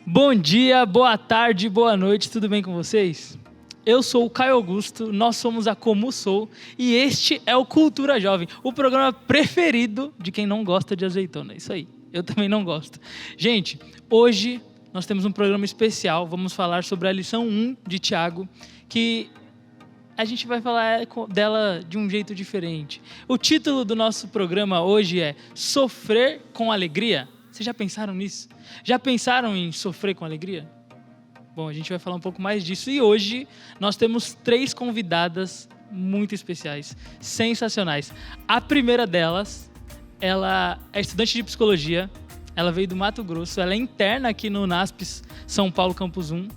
Bom dia, boa tarde, boa noite, tudo bem com vocês? Eu sou o Caio Augusto, nós somos a Como Sou e este é o Cultura Jovem, o programa preferido de quem não gosta de azeitona. Isso aí, eu também não gosto. Gente, hoje nós temos um programa especial, vamos falar sobre a lição 1 de Tiago, que a gente vai falar dela de um jeito diferente. O título do nosso programa hoje é Sofrer com Alegria. Vocês já pensaram nisso? Já pensaram em sofrer com alegria? Bom, a gente vai falar um pouco mais disso. E hoje nós temos 3 convidadas muito especiais, sensacionais. A primeira delas, ela é estudante de psicologia, ela veio do Mato Grosso, ela é interna aqui no NASPS São Paulo Campus 1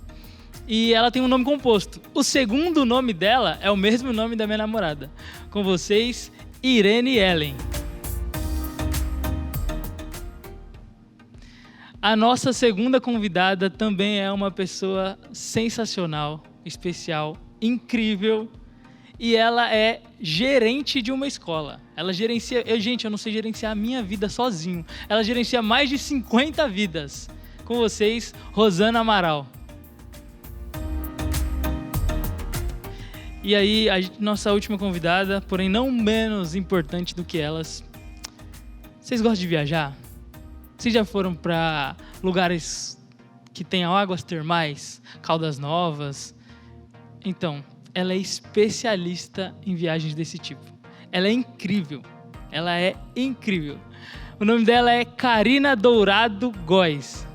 e ela tem um nome composto. O segundo nome dela é o mesmo nome da minha namorada. Com vocês, Irene Ellen. A nossa segunda convidada também é uma pessoa sensacional, especial, incrível. E ela é gerente de uma escola. Ela gerencia... eu não sei gerenciar a minha vida sozinho. Ela gerencia mais de 50 vidas. Com vocês, Rosana Amaral. E aí, nossa última convidada, porém não menos importante do que elas. Vocês gostam de viajar? Vocês já foram para lugares que tenham águas termais, Caldas Novas? Então, ela é especialista em viagens desse tipo. Ela é incrível. Ela é incrível. O nome dela é Karina Dourado Góes.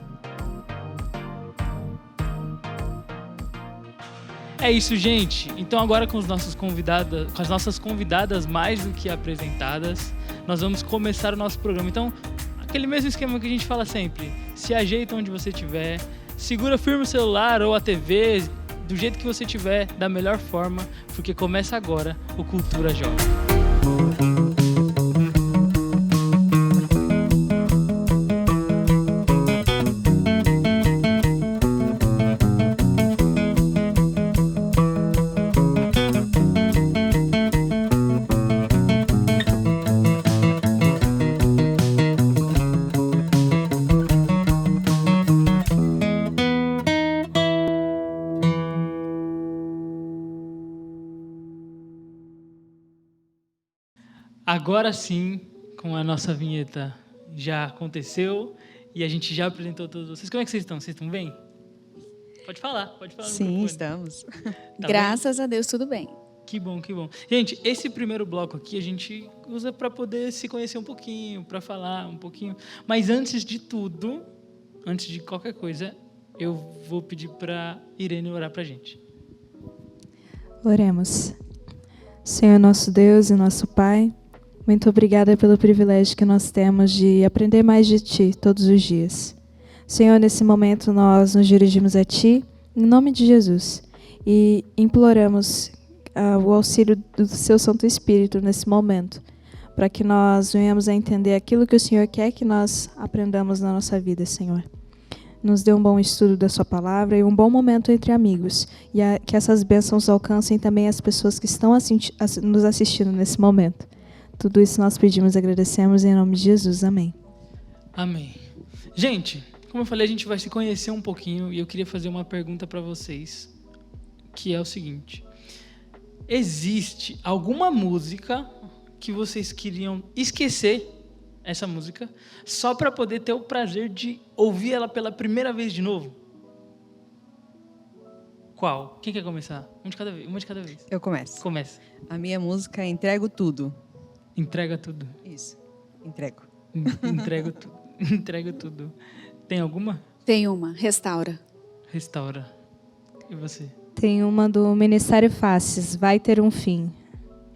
É isso, gente. Então agora com as nossas convidadas mais do que apresentadas, nós vamos começar o nosso programa. Então, aquele mesmo esquema que a gente fala sempre. Se ajeita onde você estiver, segura firme o celular ou a TV, do jeito que você estiver, da melhor forma, porque começa agora o Cultura Jovem. Agora sim, com a nossa vinheta já aconteceu e a gente já apresentou todos vocês. Como é que vocês estão? Vocês estão bem? Pode falar. Sim, estamos. Tá Graças a Deus, tudo bem. Que bom. Gente, esse primeiro bloco aqui a gente usa para poder se conhecer um pouquinho, para falar um pouquinho. Mas antes de tudo, antes de qualquer coisa, eu vou pedir para Irene orar para a gente. Oremos. Senhor nosso Deus e nosso Pai, muito obrigada pelo privilégio que nós temos de aprender mais de Ti todos os dias. Senhor, nesse momento nós nos dirigimos a Ti, em nome de Jesus, e imploramos o auxílio do Seu Santo Espírito nesse momento, para que nós venhamos a entender aquilo que o Senhor quer que nós aprendamos na nossa vida, Senhor. Nos dê um bom estudo da Sua palavra e um bom momento entre amigos, e que essas bênçãos alcancem também as pessoas que estão nos assistindo nesse momento. Tudo isso nós pedimos e agradecemos em nome de Jesus. Amém. Amém. Gente, como eu falei, a gente vai se conhecer um pouquinho e eu queria fazer uma pergunta para vocês, que é o seguinte. Existe alguma música que vocês queriam esquecer essa música só para poder ter o prazer de ouvir ela pela primeira vez de novo? Qual? Quem quer começar? Uma de cada vez. Eu começo. Comece. A minha música é Entrego Tudo. Entrega tudo. Isso, entrego. Entrego tudo. Tem alguma? Tem uma, Restaura. Restaura. E você? Tem uma do Ministério Faces, Vai Ter um Fim.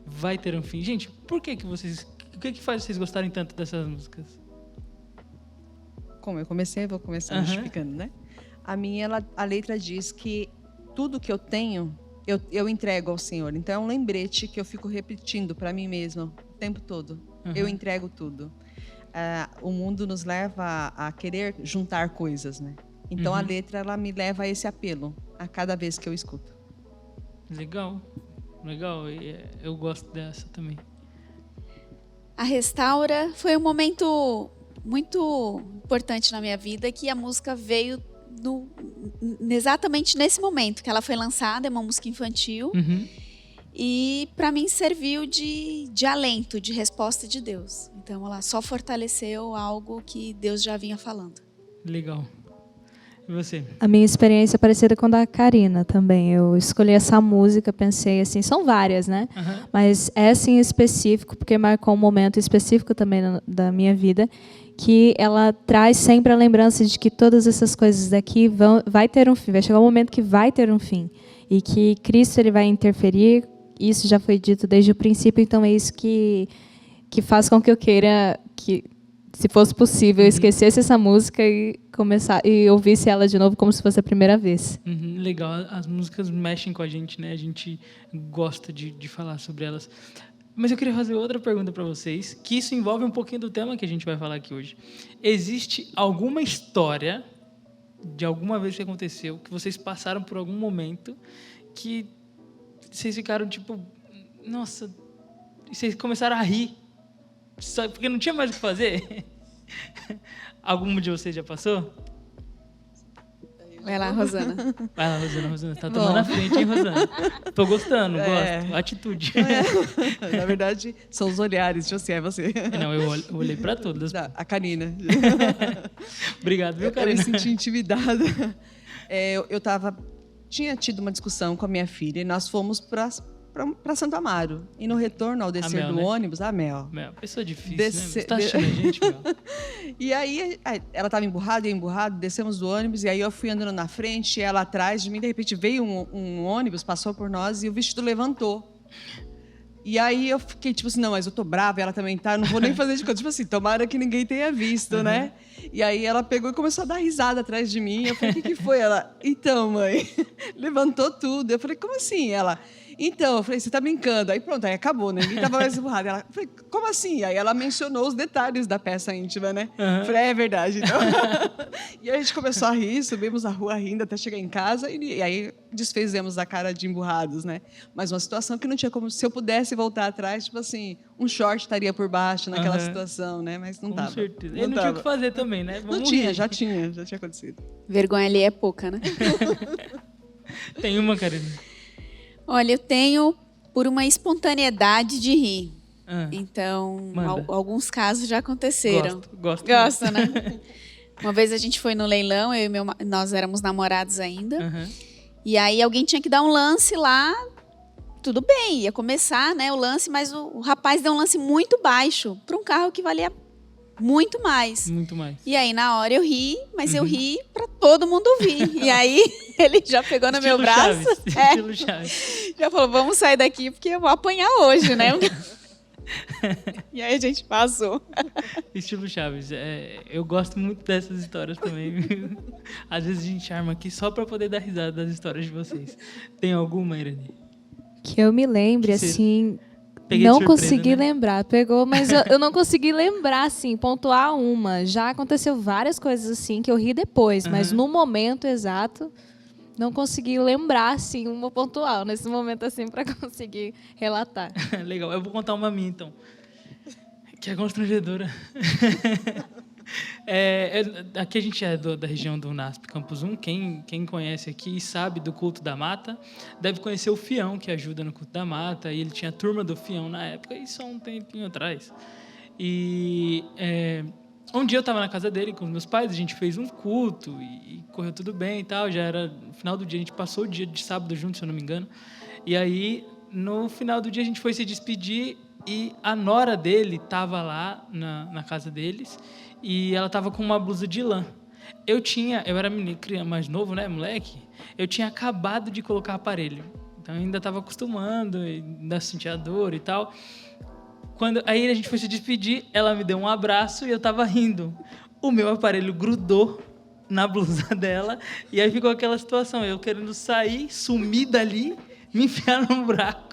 Vai ter um fim. Gente, por que vocês... O que faz vocês gostarem tanto dessas músicas? Como eu comecei, vou começar justificando, né? A minha, a letra diz que tudo que eu tenho, eu entrego ao Senhor. Então é um lembrete que eu fico repetindo para mim mesma o tempo todo. Eu entrego tudo. O mundo nos leva a querer juntar coisas, né? Então a letra, ela me leva a esse apelo a cada vez que eu escuto. Legal. Eu gosto dessa também. A Restaura foi um momento muito importante na minha vida, que a música veio exatamente nesse momento que ela foi lançada, é uma música infantil. Uhum. E para mim serviu de alento, de resposta de Deus. Então ela só fortaleceu algo que Deus já vinha falando. Legal. E você? A minha experiência é parecida com a da Karina também. Eu escolhi essa música, pensei assim, são várias, né? Uhum. Mas essa em específico, porque marcou um momento específico também da minha vida, que ela traz sempre a lembrança de que todas essas coisas daqui vai ter um fim, vai chegar um momento que vai ter um fim. E que Cristo ele vai interferir, isso já foi dito desde o princípio, então é isso que faz com que eu queira que, se fosse possível, eu esquecesse essa música e começar e ouvisse ela de novo como se fosse a primeira vez. Uhum, legal, as músicas mexem com a gente, né? A gente gosta de falar sobre elas. Mas eu queria fazer outra pergunta para vocês, que isso envolve um pouquinho do tema que a gente vai falar aqui hoje. Existe alguma história de alguma vez que aconteceu, que vocês passaram por algum momento, que vocês ficaram tipo, nossa, e vocês começaram a rir, só porque não tinha mais o que fazer? Algum de vocês já passou? Vai lá, Rosana. Vai lá, Rosana. Tá tomando a frente, hein, Rosana? Tô gostando, gosto. Atitude. Na verdade, são os olhares, tipo assim, é você. Não, eu olhei pra todas. A Karina. Obrigado, viu, Eu Karina? me senti intimidada. Tinha tido uma discussão com a minha filha e nós fomos para Santo Amaro. E no retorno, ao descer do ônibus, a Mel. Mel, pessoa difícil, né? Você tá achando a gente, Mel? E aí, ela estava emburrada, descemos do ônibus, e aí eu fui andando na frente, e ela atrás de mim, de repente veio um ônibus, passou por nós, e o vestido levantou. E aí eu fiquei tipo assim, não, mas eu tô brava, ela também tá, eu não vou nem fazer de conta. Tipo assim, tomara que ninguém tenha visto, né? E aí ela pegou e começou a dar risada atrás de mim. Eu falei, o que foi? Ela, então, mãe, levantou tudo. Eu falei, como assim? Ela, então, eu falei, você tá brincando. Aí pronto, aí acabou, né? Ninguém tava mais emburrado. Ela, eu falei, como assim? Aí ela mencionou os detalhes da peça íntima, né? Eu falei, é verdade, então. E aí a gente começou a rir, subimos a rua rindo até chegar em casa e aí desfizemos a cara de emburrados, né? Mas uma situação que não tinha como, se eu pudesse voltar atrás, tipo assim, um short estaria por baixo naquela situação, né? Mas não tava. Com certeza. Ele não tinha o que fazer também, né? Não tinha, já tinha acontecido. Vergonha ali é pouca, né? Tem uma, Karina. Olha, eu tenho por uma espontaneidade de rir. Então, Manda. alguns casos já aconteceram. Gosto, né? Uma vez a gente foi no leilão, nós éramos namorados ainda. E aí alguém tinha que dar um lance lá. Tudo bem, ia começar, né, o lance, mas o rapaz deu um lance muito baixo para um carro que valia muito mais. Muito mais. E aí, na hora, eu ri, mas eu ri para todo mundo ouvir. E aí, ele já pegou no meu braço. Estilo Chaves. Já falou, vamos sair daqui, porque eu vou apanhar hoje, né? E aí, a gente passou. Estilo Chaves. Eu gosto muito dessas histórias também. Às vezes a gente arma aqui só para poder dar risada das histórias de vocês. Tem alguma, Irene? Que eu me lembre, assim... Peguei não de surpresa, consegui né? lembrar. Pegou, mas eu não consegui lembrar, assim, pontuar uma. Já aconteceu várias coisas assim que eu ri depois, mas no momento exato, não consegui lembrar, assim, uma pontual nesse momento, assim, para conseguir relatar. Legal. Eu vou contar uma minha, então. Que é constrangedora. Aqui a gente é da região do UNASP Campus 1. Quem conhece aqui e sabe do culto da mata deve conhecer o Fião, que ajuda no culto da mata. E ele tinha a turma do Fião na época, isso há um tempinho atrás. E um dia eu estava na casa dele com os meus pais, a gente fez um culto e correu tudo bem e tal. Já era no final do dia, a gente passou o dia de sábado junto, se eu não me engano. E aí, no final do dia, a gente foi se despedir e a nora dele estava lá na casa deles. E ela estava com uma blusa de lã. Eu era menino, criança mais novo, né, moleque? Eu tinha acabado de colocar aparelho. Então, eu ainda estava acostumando, ainda sentia dor e tal. Aí a gente foi se despedir, ela me deu um abraço e eu estava rindo. O meu aparelho grudou na blusa dela e aí ficou aquela situação. Eu querendo sair, sumir dali, me enfiar num buraco.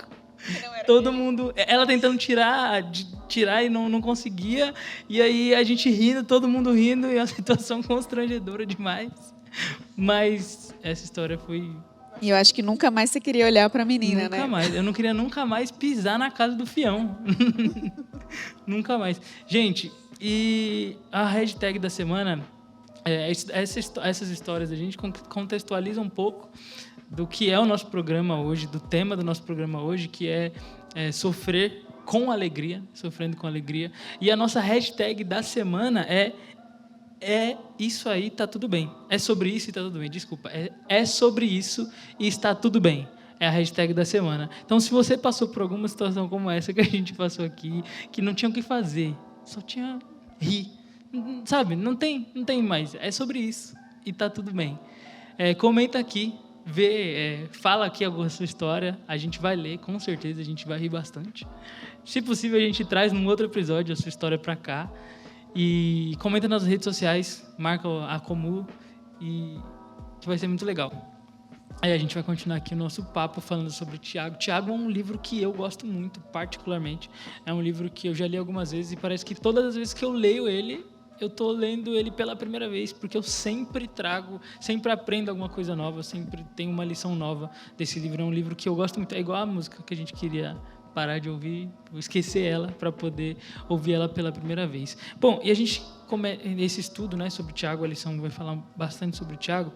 Todo mundo... Ela tentando tirar e não conseguia. E aí a gente rindo, todo mundo rindo. E é uma situação constrangedora demais. Mas essa história foi... E eu acho que nunca mais você queria olhar pra menina, nunca né? Nunca mais. Eu não queria nunca mais pisar na casa do Fião. Nunca mais. Gente, e a hashtag da semana... essas histórias a gente contextualiza um pouco do que é o nosso programa hoje, do tema do nosso programa hoje, que é sofrer com alegria, sofrendo com alegria. E a nossa hashtag da semana é isso aí, tá tudo bem. É sobre isso e tá tudo bem. Desculpa. É sobre isso e está tudo bem. É a hashtag da semana. Então, se você passou por alguma situação como essa que a gente passou aqui, que não tinha o que fazer, só tinha rir, sabe? Não tem mais. É sobre isso e tá tudo bem. Comenta aqui, fala aqui a sua história. A gente vai ler, com certeza, a gente vai rir bastante. Se possível, a gente traz num outro episódio a sua história para cá. E comenta nas redes sociais, marca a Comu, e que vai ser muito legal. Aí a gente vai continuar aqui o nosso papo falando sobre Tiago. Tiago é um livro que eu gosto muito, particularmente. É um livro que eu já li algumas vezes e parece que todas as vezes que eu leio ele, eu estou lendo ele pela primeira vez, porque eu sempre aprendo alguma coisa nova, sempre tenho uma lição nova desse livro. É um livro que eu gosto muito, é igual a música que a gente queria parar de ouvir, esquecer ela para poder ouvir ela pela primeira vez. Bom, e a gente, esse estudo, né, sobre Tiago, a lição vai falar bastante sobre Tiago.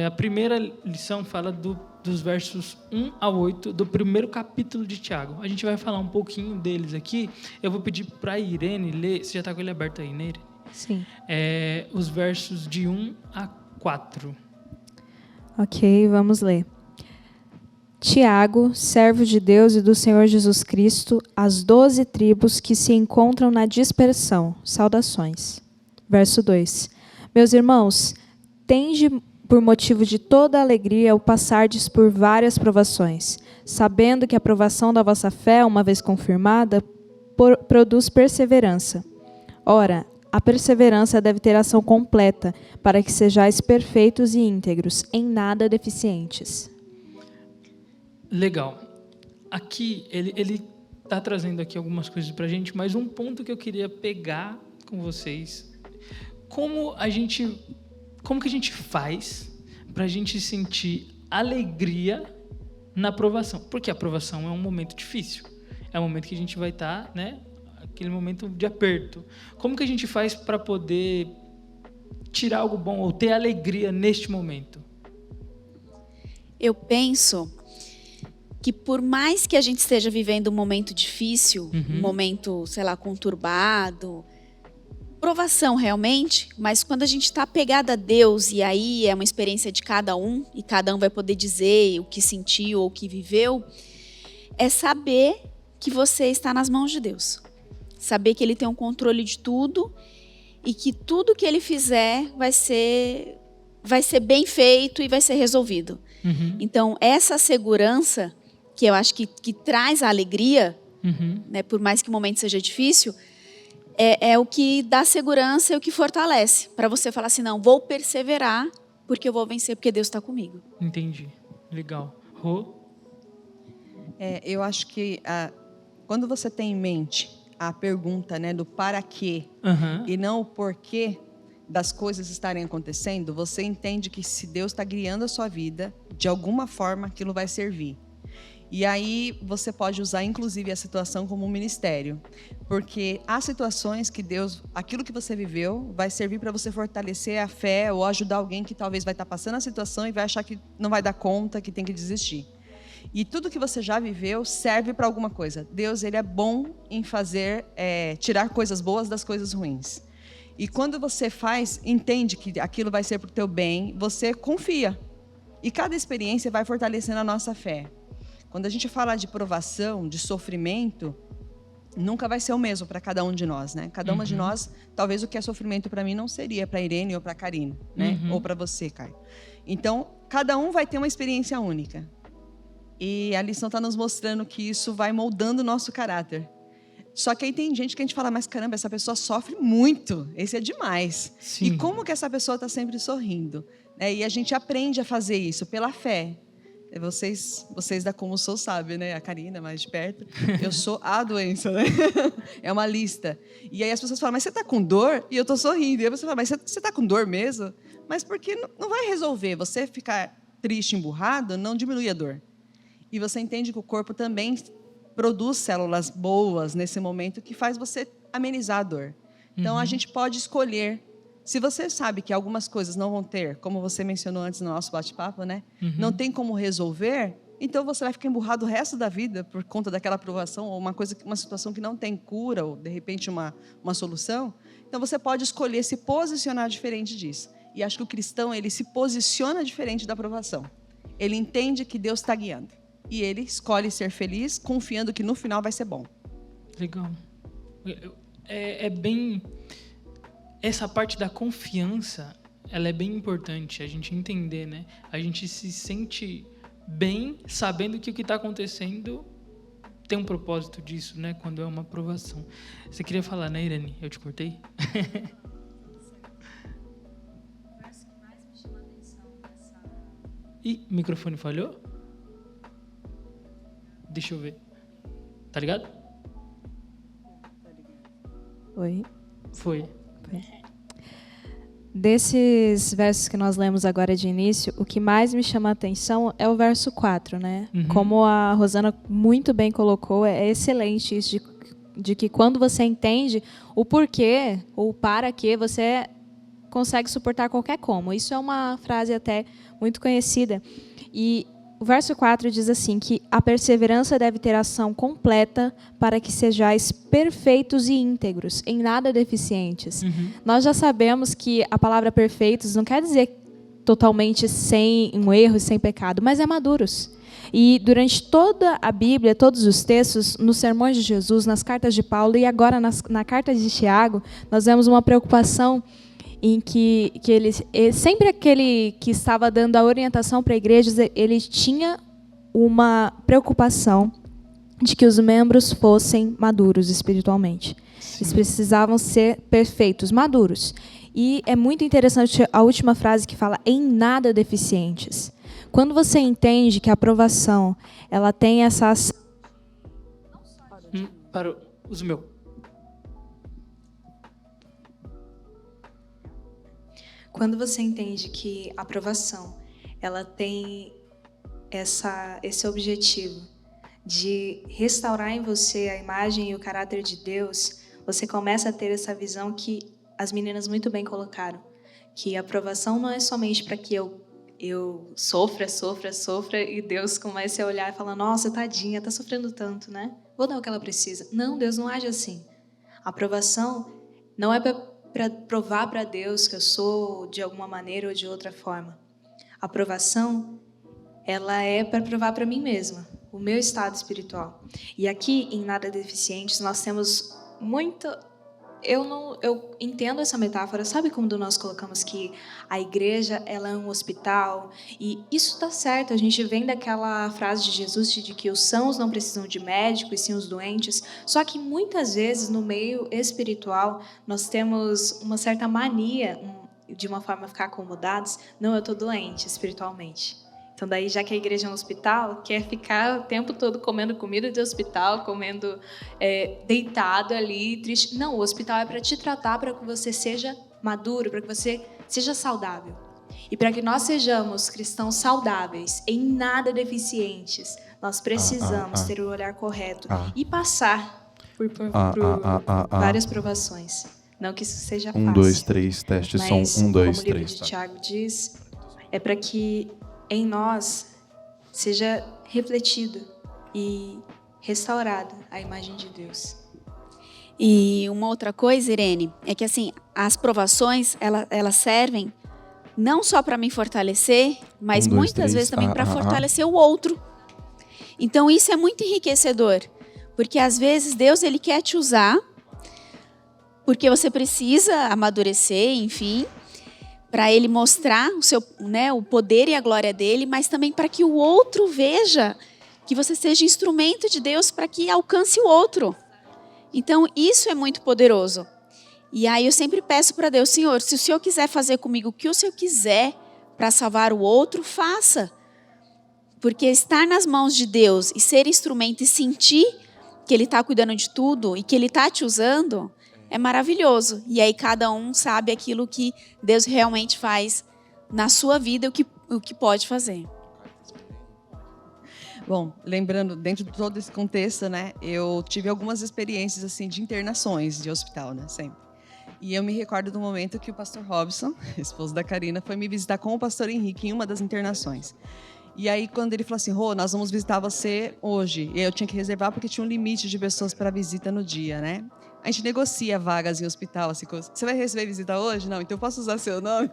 A primeira lição fala dos versos 1 a 8 do primeiro capítulo de Tiago. A gente vai falar um pouquinho deles aqui. Eu vou pedir para a Irene ler. Você já está com ele aberto aí, né, Irene? Sim. Os versos de 1 a 4. Ok, vamos ler. Tiago, servo de Deus e do Senhor Jesus Cristo, às 12 tribos que se encontram na dispersão. Saudações. Verso 2. Meus irmãos, tende por motivo de toda alegria ao passardes por várias provações, sabendo que a provação da vossa fé, uma vez confirmada, produz perseverança. Ora, a perseverança deve ter ação completa, para que sejais perfeitos e íntegros, em nada deficientes. Legal. Aqui, ele está trazendo aqui algumas coisas para a gente, mas um ponto que eu queria pegar com vocês, como que a gente faz para a gente sentir alegria na aprovação? Porque a aprovação é um momento difícil, é um momento que a gente vai estar, né, aquele momento de aperto. Como que a gente faz para poder tirar algo bom ou ter alegria neste momento? Eu penso que por mais que a gente esteja vivendo um momento difícil, um momento, sei lá, conturbado, provação realmente, mas quando a gente está apegado a Deus, e aí é uma experiência de cada um, e cada um vai poder dizer o que sentiu ou o que viveu, é saber que você está nas mãos de Deus. Saber que Ele tem um controle de tudo e que tudo que Ele fizer vai ser bem feito e vai ser resolvido. Então, essa segurança, que eu acho que traz a alegria, né, por mais que o momento seja difícil, é o que dá segurança e o que fortalece. Para você falar assim, não, vou perseverar porque eu vou vencer, porque Deus está comigo. Entendi. Legal. Rô? Eu acho que quando você tem em mente a pergunta, né, do para quê e não o porquê das coisas estarem acontecendo, você entende que se Deus está guiando a sua vida, de alguma forma aquilo vai servir. E aí você pode usar, inclusive, a situação como um ministério. Porque há situações que Deus, aquilo que você viveu, vai servir para você fortalecer a fé ou ajudar alguém que talvez vai estar passando a situação e vai achar que não vai dar conta, que tem que desistir. E tudo que você já viveu serve para alguma coisa. Deus, Ele é bom em tirar coisas boas das coisas ruins. E quando você entende que aquilo vai ser para o teu bem, você confia. E cada experiência vai fortalecendo a nossa fé. Quando a gente fala de provação, de sofrimento, nunca vai ser o mesmo para cada um de nós, né? Cada uma de nós, talvez o que é sofrimento para mim não seria para Irene ou para Karina, né? Ou para você, Caio. Então, cada um vai ter uma experiência única. E a lição está nos mostrando que isso vai moldando o nosso caráter. Só que aí tem gente que a gente fala, mas caramba, essa pessoa sofre muito, esse é demais. Sim. E como que essa pessoa está sempre sorrindo? E a gente aprende a fazer isso pela fé. Vocês da Como Sou sabem, né? A Karina, mais de perto. Eu sou a doença, né? É uma lista. E aí as pessoas falam, mas você está com dor? E eu estou sorrindo. E aí você fala, mas você está com dor mesmo? Mas porque não vai resolver. Você ficar triste, emburrado, não diminui a dor. E você entende que o corpo também produz células boas nesse momento que faz você amenizar a dor. Então, a gente pode escolher Se você sabe que algumas coisas não vão ter, como você mencionou antes no nosso bate-papo, né? Não tem como resolver, então você vai ficar emburrado o resto da vida por conta daquela aprovação ou uma situação que não tem cura ou, de repente, uma solução. Então, você pode escolher se posicionar diferente disso. E acho que o cristão, ele se posiciona diferente da aprovação. Ele entende que Deus está guiando. E ele escolhe ser feliz, confiando que no final vai ser bom. Legal. É bem... Essa parte da confiança, ela é bem importante a gente entender, né? A gente se sente bem sabendo que o que está acontecendo tem um propósito disso, né? Quando é uma aprovação. Você queria falar, né, Irene? Eu te cortei? Ih, o microfone falhou? Deixa eu ver. Tá ligado? Oi. Foi. Desses versos que nós lemos agora de início, o que mais me chama a atenção é o verso 4, né? Como a Rosana muito bem colocou, é excelente isso de que quando você entende o porquê ou para que, você consegue suportar qualquer como. Isso é uma frase até muito conhecida. E o verso 4 diz assim, que a perseverança deve ter ação completa para que sejais perfeitos e íntegros, em nada deficientes. Nós já sabemos que a palavra perfeitos não quer dizer totalmente sem um erro e sem pecado, mas é maduros. E durante toda a Bíblia, todos os textos, nos sermões de Jesus, nas cartas de Paulo e agora na carta de Tiago, nós vemos uma preocupação em que ele, sempre aquele que estava dando a orientação para a igreja, ele tinha uma preocupação de que os membros fossem maduros espiritualmente. Sim. Eles precisavam ser perfeitos, maduros. E é muito interessante a última frase que fala, em nada deficientes. Quando você entende que a aprovação, ela tem essas... Parou. Usa o meu. Quando você entende que a aprovação, ela tem esse objetivo de restaurar em você a imagem e o caráter de Deus, você começa a ter essa visão que as meninas muito bem colocaram, que a aprovação não é somente para que eu sofra, e Deus comece a olhar e falar, nossa, tadinha, está sofrendo tanto, né? Vou dar o que ela precisa. Não, Deus não age assim. A aprovação não é para provar para Deus que eu sou de alguma maneira ou de outra forma. A aprovação, ela é para provar para mim mesma, o meu estado espiritual. E aqui, em Nada Deficientes, nós temos muito... Eu entendo essa metáfora, sabe quando nós colocamos que a igreja ela é um hospital? E isso está certo, a gente vem daquela frase de Jesus de que os sãos não precisam de médico, e sim os doentes. Só que muitas vezes no meio espiritual nós temos uma certa mania, de uma forma ficar acomodados, não, eu estou doente espiritualmente. Então, daí, já que a igreja é um hospital, quer ficar o tempo todo comendo comida de hospital, comendo deitado ali, triste. Não, o hospital é para te tratar, para que você seja maduro, para que você seja saudável. E para que nós sejamos cristãos saudáveis, em nada deficientes, nós precisamos ter o olhar correto e passar por várias provações. Não que isso seja fácil. 1, 2, 3, teste, som. 1, 2, 3. Como o livro de Tiago diz, é para que em nós seja refletido e restaurada a imagem de Deus. E uma outra coisa, Irene, é que assim, as provações, elas servem não só para me fortalecer, mas muitas vezes também para fortalecer o outro. Então isso é muito enriquecedor, porque às vezes Deus ele quer te usar, porque você precisa amadurecer, enfim, para ele mostrar o seu, né, o poder e a glória dele, mas também para que o outro veja que você seja instrumento de Deus para que alcance o outro. Então, isso é muito poderoso. E aí eu sempre peço para Deus, Senhor, se o Senhor quiser fazer comigo o que o Senhor quiser para salvar o outro, faça. Porque estar nas mãos de Deus e ser instrumento e sentir que Ele está cuidando de tudo e que Ele está te usando, é maravilhoso. E aí cada um sabe aquilo que Deus realmente faz na sua vida, o que pode fazer. Bom, lembrando, dentro de todo esse contexto, né, eu tive algumas experiências assim de internações de hospital, né, sempre. E eu me recordo do momento que o pastor Robson, esposo da Karina, foi me visitar com o pastor Henrique em uma das internações. E aí, quando ele falou assim, Rô, nós vamos visitar você hoje. E eu tinha que reservar porque tinha um limite de pessoas para visita no dia, né? A gente negocia vagas em hospital, assim, você vai receber visita hoje? Não, então eu posso usar seu nome?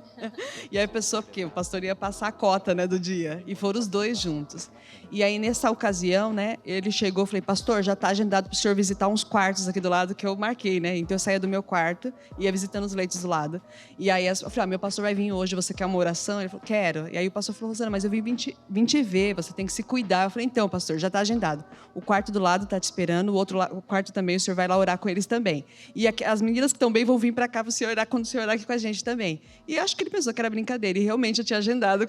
E aí a pessoa, porque o pastor ia passar a cota, né, do dia, e foram os dois juntos. E aí, nessa ocasião, né, ele chegou, eu falei, pastor, já está agendado para o senhor visitar uns quartos aqui do lado que eu marquei, né? Então eu saía do meu quarto e ia visitando os leitos do lado. E aí eu falei, meu pastor vai vir hoje, você quer uma oração? Ele falou, quero. E aí o pastor falou, Rosana, mas eu vim te ver, você tem que se cuidar. Eu falei, então, pastor, já está agendado. O quarto do lado está te esperando, o quarto também, o senhor vai lá orar com eles também. E as meninas que estão bem vão vir para cá para o senhor orar quando o senhor orar aqui com a gente também. E acho que ele pensou que era brincadeira. E realmente eu tinha agendado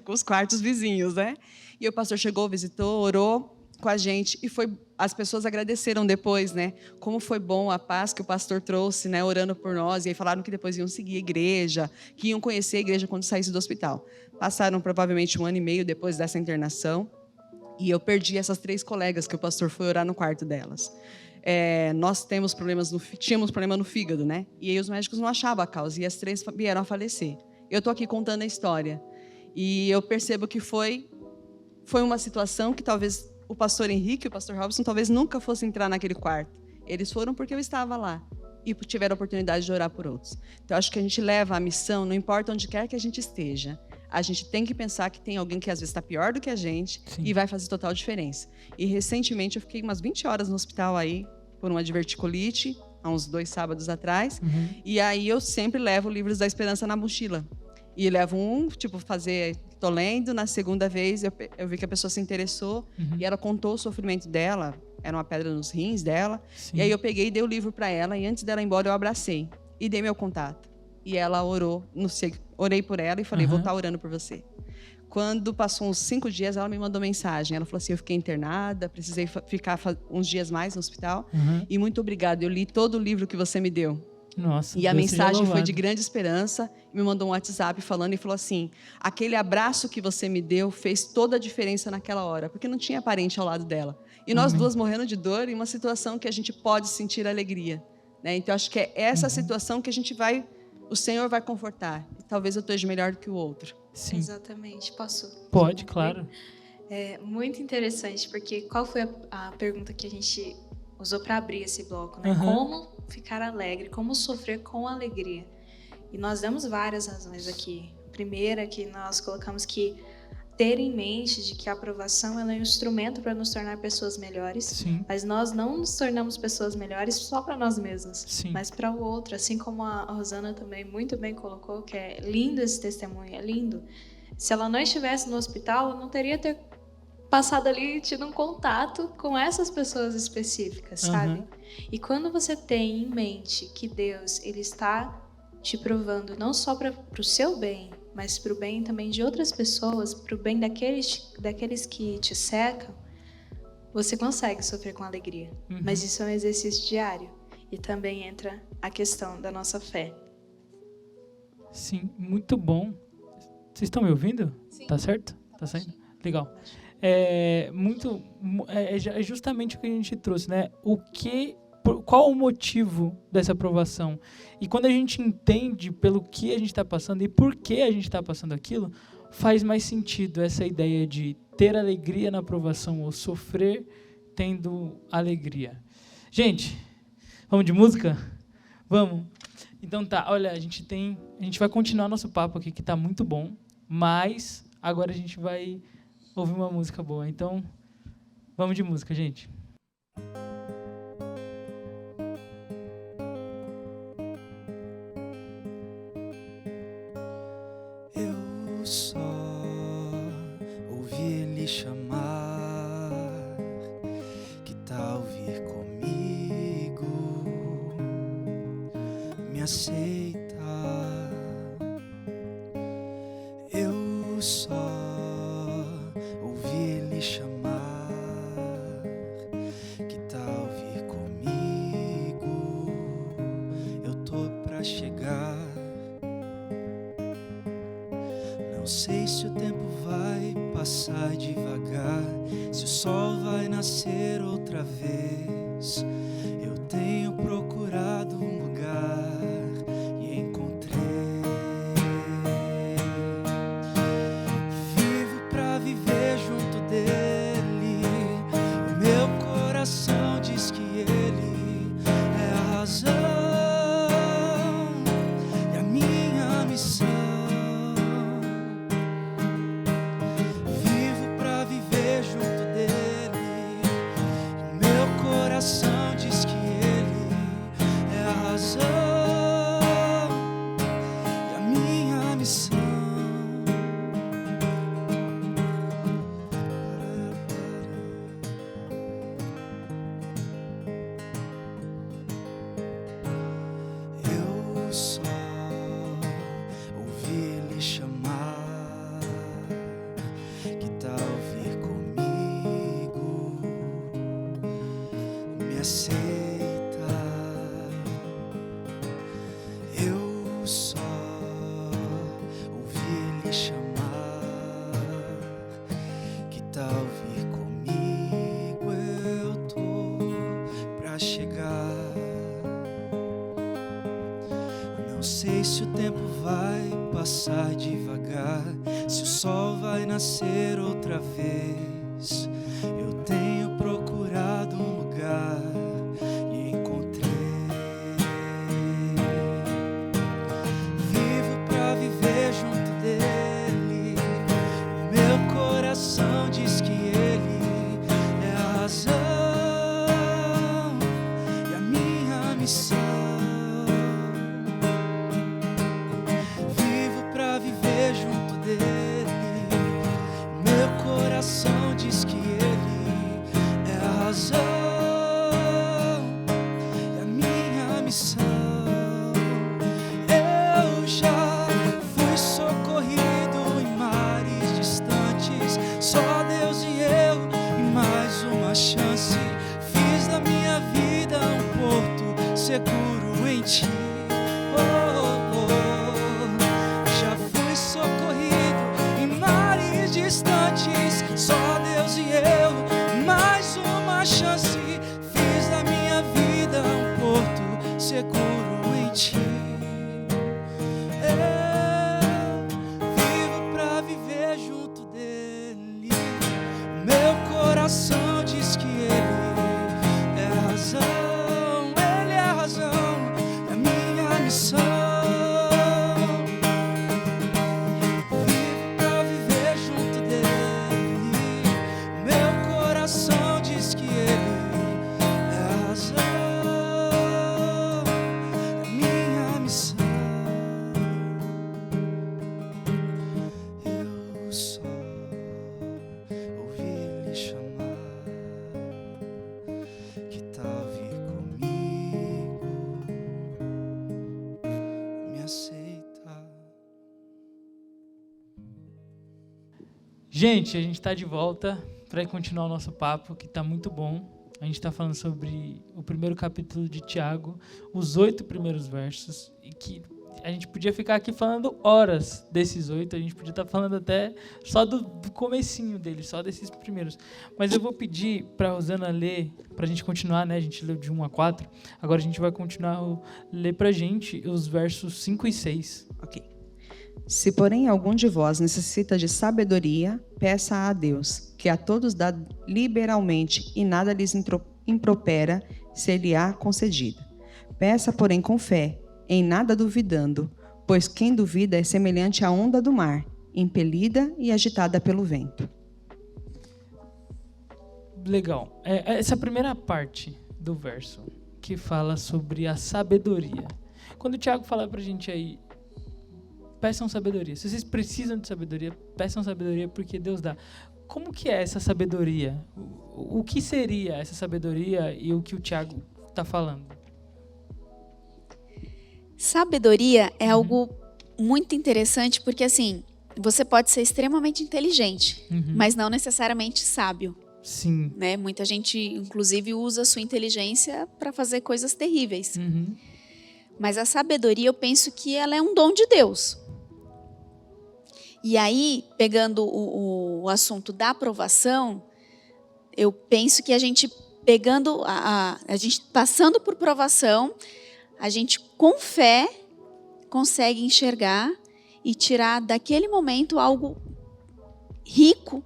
com os quartos vizinhos, né? E o pastor chegou, visitou, orou com a gente. E as pessoas agradeceram depois, né? Como foi bom a paz que o pastor trouxe, né? Orando por nós. E aí falaram que depois iam seguir a igreja, que iam conhecer a igreja quando saísse do hospital. Passaram provavelmente 1 ano e meio depois dessa internação. E eu perdi essas 3 colegas que o pastor foi orar no quarto delas. Nós tínhamos problema no fígado, né? E aí os médicos não achavam a causa. E as 3 vieram a falecer. Eu estou aqui contando a história. E eu percebo que foi uma situação que talvez o pastor Henrique e o pastor Robson talvez nunca fossem entrar naquele quarto. Eles foram porque eu estava lá. E tiveram a oportunidade de orar por outros. Então, acho que a gente leva a missão, não importa onde quer que a gente esteja. A gente tem que pensar que tem alguém que às vezes está pior do que a gente. Sim. E vai fazer total diferença. E recentemente eu fiquei umas 20 horas no hospital aí, por uma diverticulite, há uns 2 sábados atrás. Uhum. E aí eu sempre levo Livros da Esperança na mochila. E levo tô lendo, na segunda vez eu vi que a pessoa se interessou. Uhum. E ela contou o sofrimento dela, era uma pedra nos rins dela. Sim. E aí eu peguei e dei o livro para ela, e antes dela ir embora eu abracei e dei meu contato. E ela orou, orei por ela e falei, vou estar orando por você. Quando passou uns 5 dias, ela me mandou mensagem. Ela falou assim, eu fiquei internada, precisei ficar uns dias mais no hospital. Uhum. E muito obrigada, eu li todo o livro que você me deu. Nossa, e a mensagem foi de grande esperança. Me mandou um WhatsApp falando e falou assim, aquele abraço que você me deu fez toda a diferença naquela hora, porque não tinha parente ao lado dela. E nós duas morrendo de dor em uma situação que a gente pode sentir alegria, né? Então, acho que é essa situação que o Senhor vai confortar. Talvez eu esteja melhor do que o outro. Sim. Exatamente. Posso? Pode, claro. É muito interessante, porque qual foi a pergunta que a gente usou para abrir esse bloco, né? Uhum. Como ficar alegre, como sofrer com alegria. E nós damos várias razões aqui. Primeira, que nós colocamos que ter em mente de que a aprovação ela é um instrumento para nos tornar pessoas melhores. Sim. Mas nós não nos tornamos pessoas melhores só para nós mesmos, sim, mas para o outro. Assim como a Rosana também muito bem colocou, que é lindo esse testemunho, é lindo. Se ela não estivesse no hospital, ela não teria passado ali e tido um contato com essas pessoas específicas, sabe? E quando você tem em mente que Deus ele está te provando não só para o seu bem, mas para o bem também de outras pessoas, para o bem daqueles que te cercam, você consegue sofrer com alegria. Uhum. Mas isso é um exercício diário. E também entra a questão da nossa fé. Sim, muito bom. Vocês estão me ouvindo? Sim. Tá certo? Tá saindo? Legal. É justamente o que a gente trouxe, né? Qual o motivo dessa aprovação? E quando a gente entende pelo que a gente está passando e por que a gente está passando aquilo, faz mais sentido essa ideia de ter alegria na aprovação ou sofrer tendo alegria. Gente, vamos de música? Vamos? Então tá, olha, a gente vai continuar nosso papo aqui, que está muito bom, mas agora a gente vai ouvir uma música boa. Então, vamos de música, gente. Só ouvi ele chamar, que tal vir comigo, me aceitar. Eu só ouvi ele chamar, que tal vir comigo, eu tô pra chegar. Não sei se o tempo vai passar devagar, se o sol vai nascer outra vez. Eu tenho procurado um lugar passar devagar, se o sol vai nascer outra vez. Eu tenho procurado um lugar e encontrei. Vivo pra viver junto dele. O meu coração diz que ele é a razão e a minha missão. Vivo pra viver junto dele. O meu coração diz que ele é a razão e a minha missão. Eu já fui socorrido em mares distantes, só Deus e eu, e mais uma chance. Fiz da minha vida um porto seguro em ti. Já fui socorrido em mares distantes, só Deus e eu, mais uma chance. Fiz da minha vida um porto seguro em ti. Eu vivo pra viver junto dele. Meu coração diz que ele é a razão, ele é a razão, é a minha missão. Vivo pra viver junto dele. Meu coração diz que ele é a razão, é a minha missão. Eu só ouvi ele chamar, que tal vir comigo, me aceitar. Gente, a gente está de volta para continuar o nosso papo, que está muito bom. A gente está falando sobre o primeiro capítulo de Tiago, os 8 primeiros versos, e que a gente podia ficar aqui falando horas desses 8, a gente podia estar falando até só do comecinho deles, só desses primeiros. Mas eu vou pedir para a Rosana ler, para a gente continuar, né? A gente leu de 1 a 4, agora a gente vai continuar a ler para a gente os versos 5 e 6. Ok. Se, porém, algum de vós necessita de sabedoria, peça a Deus, que a todos dá liberalmente e nada lhes impropera, ser-lhe-á concedida. Peça, porém, com fé, em nada duvidando, pois quem duvida é semelhante à onda do mar, impelida e agitada pelo vento. Legal. Essa primeira parte do verso, que fala sobre a sabedoria. Quando o Tiago fala pra gente aí, peçam sabedoria. Se vocês precisam de sabedoria, peçam sabedoria porque Deus dá. Como que é essa sabedoria? O que seria essa sabedoria e o que o Tiago está falando? Sabedoria é algo muito interessante porque, assim, você pode ser extremamente inteligente, mas não necessariamente sábio. Sim. Né? Muita gente, inclusive, usa a sua inteligência para fazer coisas terríveis. Mas a sabedoria, eu penso que ela é um dom de Deus. E aí, pegando o assunto da aprovação, eu penso que a gente pegando a gente passando por provação, a gente com fé consegue enxergar e tirar daquele momento algo rico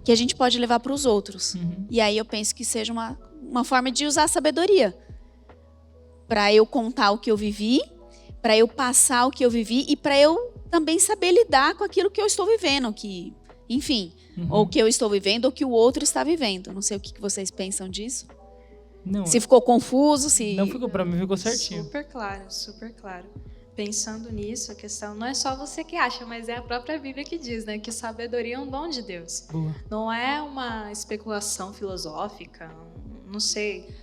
que a gente pode levar para os outros. E aí eu penso que seja uma forma de usar a sabedoria para eu contar o que eu vivi, para eu passar o que eu vivi e para eu também saber lidar com aquilo que eu estou vivendo, que, enfim, ou que eu estou vivendo ou que o outro está vivendo. Não sei o que vocês pensam disso. Não, se ficou confuso, se... Não ficou, para mim ficou certinho. Super claro, super claro. Pensando nisso, a questão não é só você que acha, mas é a própria Bíblia que diz, né? Que sabedoria é um dom de Deus. Boa. Não é uma especulação filosófica, não sei.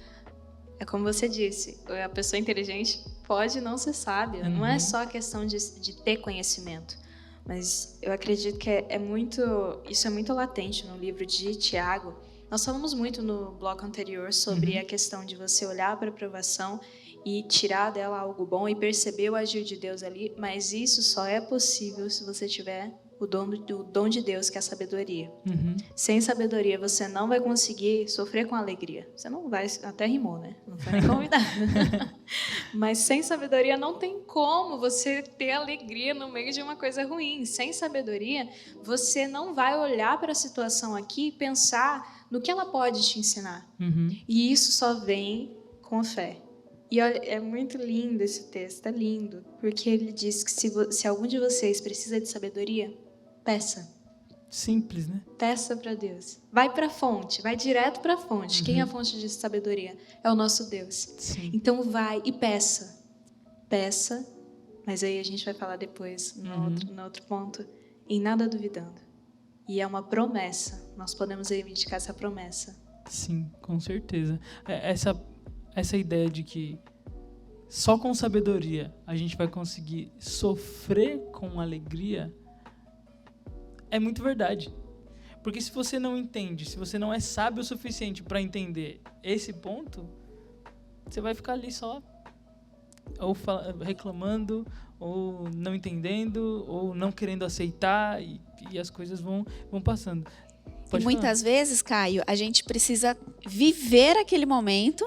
É como você disse, a pessoa inteligente pode não ser sábia. Não é só a questão de ter conhecimento. Mas eu acredito que isso é muito latente no livro de Tiago. Nós falamos muito no bloco anterior sobre a questão de você olhar para a aprovação e tirar dela algo bom e perceber o agir de Deus ali, mas isso só é possível se você tiver o dom de Deus, que é a sabedoria. Sem sabedoria, você não vai conseguir sofrer com alegria. Você não vai, até rimou, né? Não foi nem convidado. Mas sem sabedoria não tem como você ter alegria no meio de uma coisa ruim. Sem sabedoria, você não vai olhar para a situação aqui e pensar no que ela pode te ensinar. E isso só vem com fé. E olha, é muito lindo esse texto, é lindo. Porque ele diz que se algum de vocês precisa de sabedoria, peça. Simples, né? Peça para Deus. Vai para a fonte, vai direto para a fonte. Quem é a fonte de sabedoria? É o nosso Deus. Sim. Então vai e peça. Peça, mas aí a gente vai falar depois, no outro ponto, em nada duvidando. E é uma promessa. Nós podemos reivindicar essa promessa. Sim, com certeza. Essa ideia de que só com sabedoria a gente vai conseguir sofrer com alegria é muito verdade. Porque se você não entende, se você não é sábio o suficiente para entender esse ponto, você vai ficar ali só ou reclamando, ou não entendendo, ou não querendo aceitar, e as coisas vão passando. E muitas vezes, Caio, a gente precisa viver aquele momento.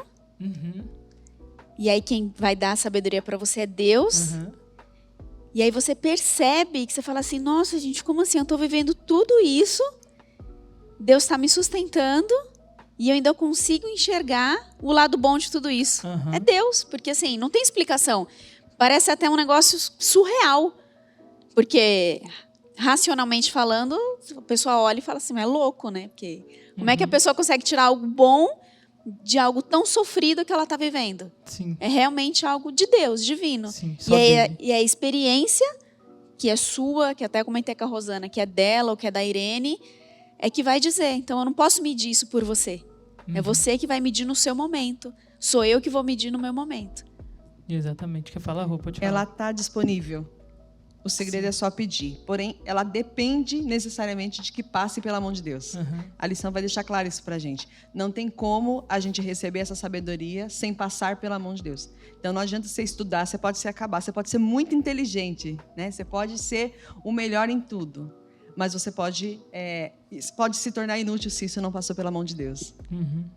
E aí quem vai dar a sabedoria para você é Deus. E aí você percebe que você fala assim, nossa, gente, como assim? Eu estou vivendo tudo isso, Deus está me sustentando e eu ainda consigo enxergar o lado bom de tudo isso. É Deus, porque assim, não tem explicação. Parece até um negócio surreal. Porque, racionalmente falando, a pessoa olha e fala assim, mas é louco, né? Porque como é que a pessoa consegue tirar algo bom de algo tão sofrido que ela está vivendo? Sim. É realmente algo de Deus, divino. Sim, E a experiência, que é sua, que até comentei com a Rosana, que é dela ou que é da Irene, é que vai dizer. Então, eu não posso medir isso por você. É você que vai medir no seu momento. Sou eu que vou medir no meu momento. Exatamente. Quer falar, Rô? Pode falar. Ela está disponível. O segredo é só pedir. Porém, ela depende necessariamente de que passe pela mão de Deus. A lição vai deixar claro isso pra gente. Não tem como a gente receber essa sabedoria sem passar pela mão de Deus. Então, não adianta você estudar, você pode se acabar, você pode ser muito inteligente, né? Você pode ser o melhor em tudo. Mas você pode se tornar inútil se isso não passou pela mão de Deus.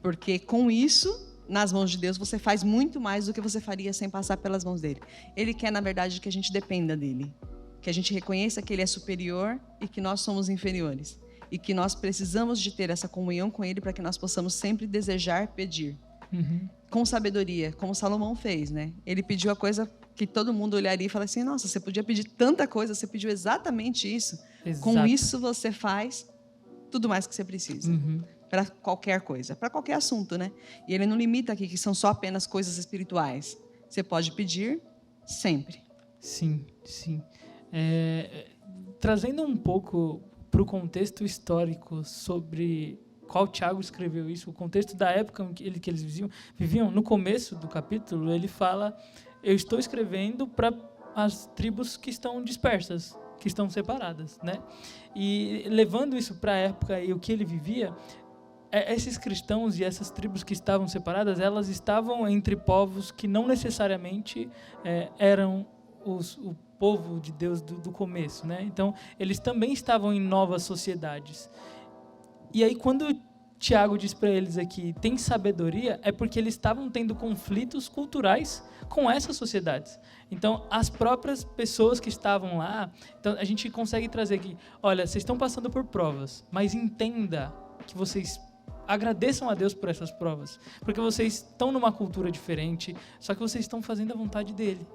Porque com isso, nas mãos de Deus, você faz muito mais do que você faria sem passar pelas mãos dele. Ele quer, na verdade, que a gente dependa dele. Que a gente reconheça que ele é superior e que nós somos inferiores. E que nós precisamos de ter essa comunhão com ele para que nós possamos sempre desejar pedir. Com sabedoria, como Salomão fez, né? Ele pediu a coisa que todo mundo olharia e falaria assim, nossa, você podia pedir tanta coisa, você pediu exatamente isso. Exato. Com isso você faz tudo mais que você precisa. Para qualquer coisa, para qualquer assunto, né? E ele não limita aqui que são só apenas coisas espirituais. Você pode pedir sempre. Sim, sim. Trazendo um pouco para o contexto histórico sobre qual Tiago escreveu isso, o contexto da época que eles viviam, no começo do capítulo, ele fala, eu estou escrevendo para as tribos que estão dispersas, que estão separadas, né? E levando isso para a época e o que ele vivia, esses cristãos e essas tribos que estavam separadas, elas estavam entre povos que não necessariamente eram o povo de Deus do começo, né? Então, eles também estavam em novas sociedades. E aí, quando Tiago diz para eles aqui, tem sabedoria, é porque eles estavam tendo conflitos culturais com essas sociedades. Então, as próprias pessoas que estavam lá, então a gente consegue trazer aqui, olha, vocês estão passando por provas, mas entenda que vocês agradeçam a Deus por essas provas, porque vocês estão numa cultura diferente, só que vocês estão fazendo a vontade dele.